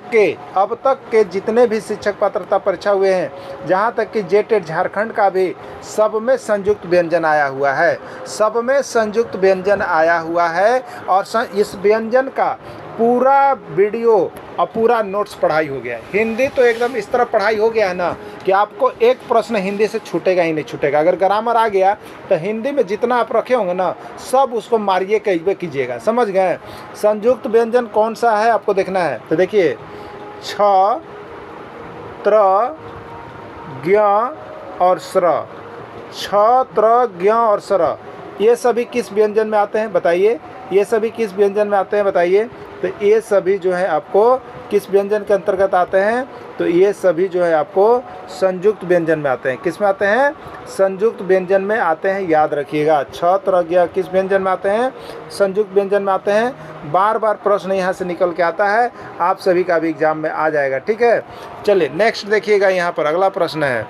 के जितने भी शिक्षक पात्रता परीक्षा हुए हैं, जहाँ तक कि जेटेट झारखंड का भी, सब में संयुक्त व्यंजन आया हुआ है, सब में संयुक्त व्यंजन आया हुआ है। और इस व्यंजन का पूरा वीडियो और पूरा नोट्स पढ़ाई हो गया है। हिंदी तो एकदम इस तरह पढ़ाई हो गया है ना कि आपको एक प्रश्न हिंदी से छूटेगा ही नहीं छूटेगा। अगर ग्रामर आ गया तो हिंदी में जितना आप रखे होंगे ना, सब उसको मारिए कहिए कीजिएगा, समझ गए। संयुक्त व्यंजन कौन सा है आपको देखना है। तो देखिए, छ, त्र, ज्ञ और स्र, छ, त्र, ज्ञ और स्र, ये सभी किस व्यंजन में आते हैं बताइए। ये सभी किस व्यंजन में आते हैं बताइए। तो ये सभी जो है आपको किस व्यंजन के अंतर्गत आते हैं, तो ये सभी जो है आपको संयुक्त व्यंजन में आते हैं। किस में आते हैं? संयुक्त व्यंजन में आते हैं, याद रखिएगा। छ, त्र, ज्ञ किस व्यंजन में आते हैं? संयुक्त व्यंजन में आते हैं। बार बार प्रश्न यहाँ से निकल के आता है, आप सभी का भी एग्जाम में आ जाएगा, ठीक है। चलिए नेक्स्ट देखिएगा, यहाँ पर अगला प्रश्न है,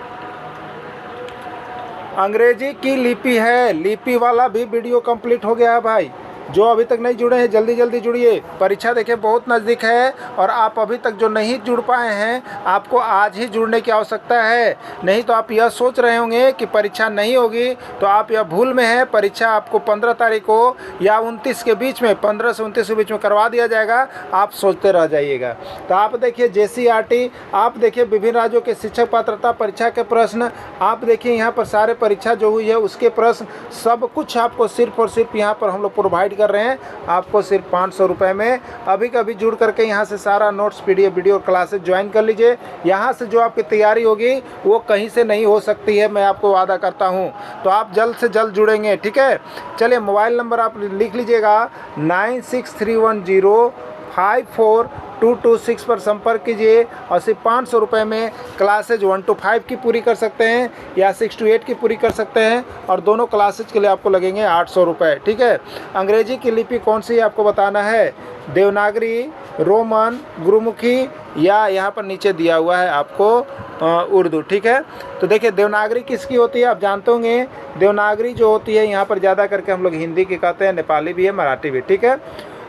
अंग्रेजी की लिपि है। लिपि वाला भी वीडियो कंप्लीट हो गया है भाई। जो अभी तक नहीं जुड़े हैं जल्दी जल्दी जुड़िए। परीक्षा देखिए बहुत नज़दीक है, और आप अभी तक जो नहीं जुड़ पाए हैं, आपको आज ही जुड़ने की आवश्यकता है। नहीं तो आप यह सोच रहे होंगे कि परीक्षा नहीं होगी, तो आप यह भूल में हैं। परीक्षा आपको 15 तारीख को या 29 के बीच में, 15 से 29 के बीच में करवा दिया जाएगा। आप सोचते रह जाइएगा। तो आप देखिए JCRT, आप देखिए विभिन्न राज्यों के शिक्षक पात्रता परीक्षा के प्रश्न, आप देखिए यहाँ पर सारे परीक्षा जो हुई है उसके प्रश्न, सब कुछ आपको सिर्फ और सिर्फ यहाँ पर हम लोग प्रोवाइड कर रहे हैं। आपको सिर्फ 500 रुपये में अभी कभी जुड़ करके यहाँ से सारा notes PDF video classes join कर लीजिए। यहाँ से जो आपकी तैयारी होगी वो कहीं से नहीं हो सकती है, मैं आपको वादा करता हूँ। तो आप जल्द से जल्द जुड़ेंगे, ठीक है। चलिए मोबाइल नंबर आप लिख लीजिएगा, 9631054226 पर संपर्क कीजिए, और सिर्फ 500 रुपये में क्लासेज 1 to 5 की पूरी कर सकते हैं या 6 to 8 की पूरी कर सकते हैं, और दोनों क्लासेज के लिए आपको लगेंगे 800 रुपये, ठीक है। अंग्रेजी की लिपि कौन सी है आपको बताना है, देवनागरी, रोमन, गुरुमुखी, या यहाँ पर नीचे दिया हुआ है आपको उर्दू, ठीक है। तो देखिए, देवनागरी किसकी होती है आप जानते होंगे। देवनागरी जो होती है यहाँ पर ज़्यादा करके हम लोग हिंदी की कहते हैं, नेपाली भी है, मराठी भी, ठीक है।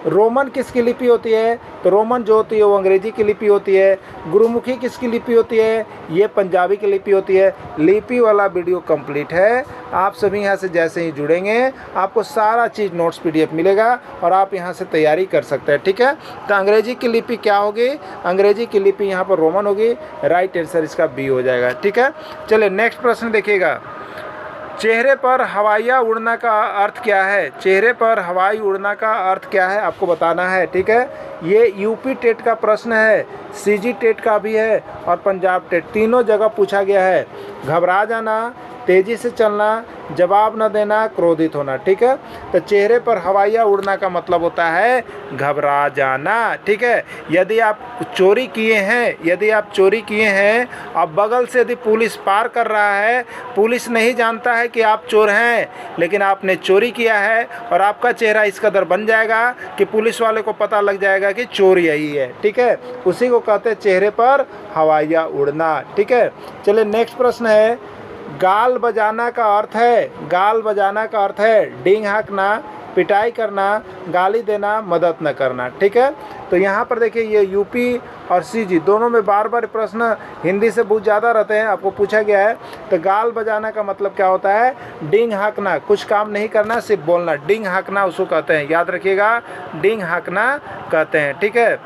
रोमन किसकी लिपि होती है, तो रोमन जो होती है वो अंग्रेजी की लिपि होती है। गुरुमुखी किसकी लिपि होती है, ये पंजाबी की लिपि होती है। लिपि वाला वीडियो कंप्लीट है। आप सभी यहाँ से जैसे ही जुड़ेंगे आपको सारा चीज़ नोट्स PDF मिलेगा, और आप यहाँ से तैयारी कर सकते हैं, ठीक है। तो अंग्रेजी की लिपि क्या होगी, अंग्रेजी की लिपि यहाँ पर रोमन होगी, राइट आंसर इसका B हो जाएगा, ठीक है। चलिए नेक्स्ट प्रश्न देखिएगा, चेहरे पर हवाइया उड़ना का अर्थ क्या है। चेहरे पर हवाई उड़ना का अर्थ क्या है आपको बताना है, ठीक है। ये UP टेट का प्रश्न है, CG टेट का भी है, और पंजाब टेट, तीनों जगह पूछा गया है। घबरा जाना, तेज़ी से चलना, जवाब न देना, क्रोधित होना, ठीक है। तो चेहरे पर हवाइया उड़ना का मतलब होता है घबरा जाना। ठीक है, यदि आप चोरी किए हैं, अब बगल से यदि पुलिस पार कर रहा है, पुलिस नहीं जानता है कि आप चोर हैं, लेकिन आपने चोरी किया है और आपका चेहरा इस कदर बन जाएगा कि पुलिस वाले को पता लग जाएगा कि चोर यही है। ठीक है, उसी को कहते हैं चेहरे पर हवाइया उड़ना। ठीक है, चलिए नेक्स्ट प्रश्न है, गाल बजाना का अर्थ है डींग हाँकना, पिटाई करना, गाली देना, मदद न करना। ठीक है, तो यहाँ पर देखिए ये यूपी और सीजी दोनों में बार बार प्रश्न हिंदी से बहुत ज़्यादा रहते हैं, आपको पूछा गया है। तो गाल बजाना का मतलब क्या होता है? डींग हाँकना, कुछ काम नहीं करना, सिर्फ बोलना। डींग हाँकना उसको कहते हैं, याद रखिएगा, डींग हाँकना कहते हैं। ठीक है।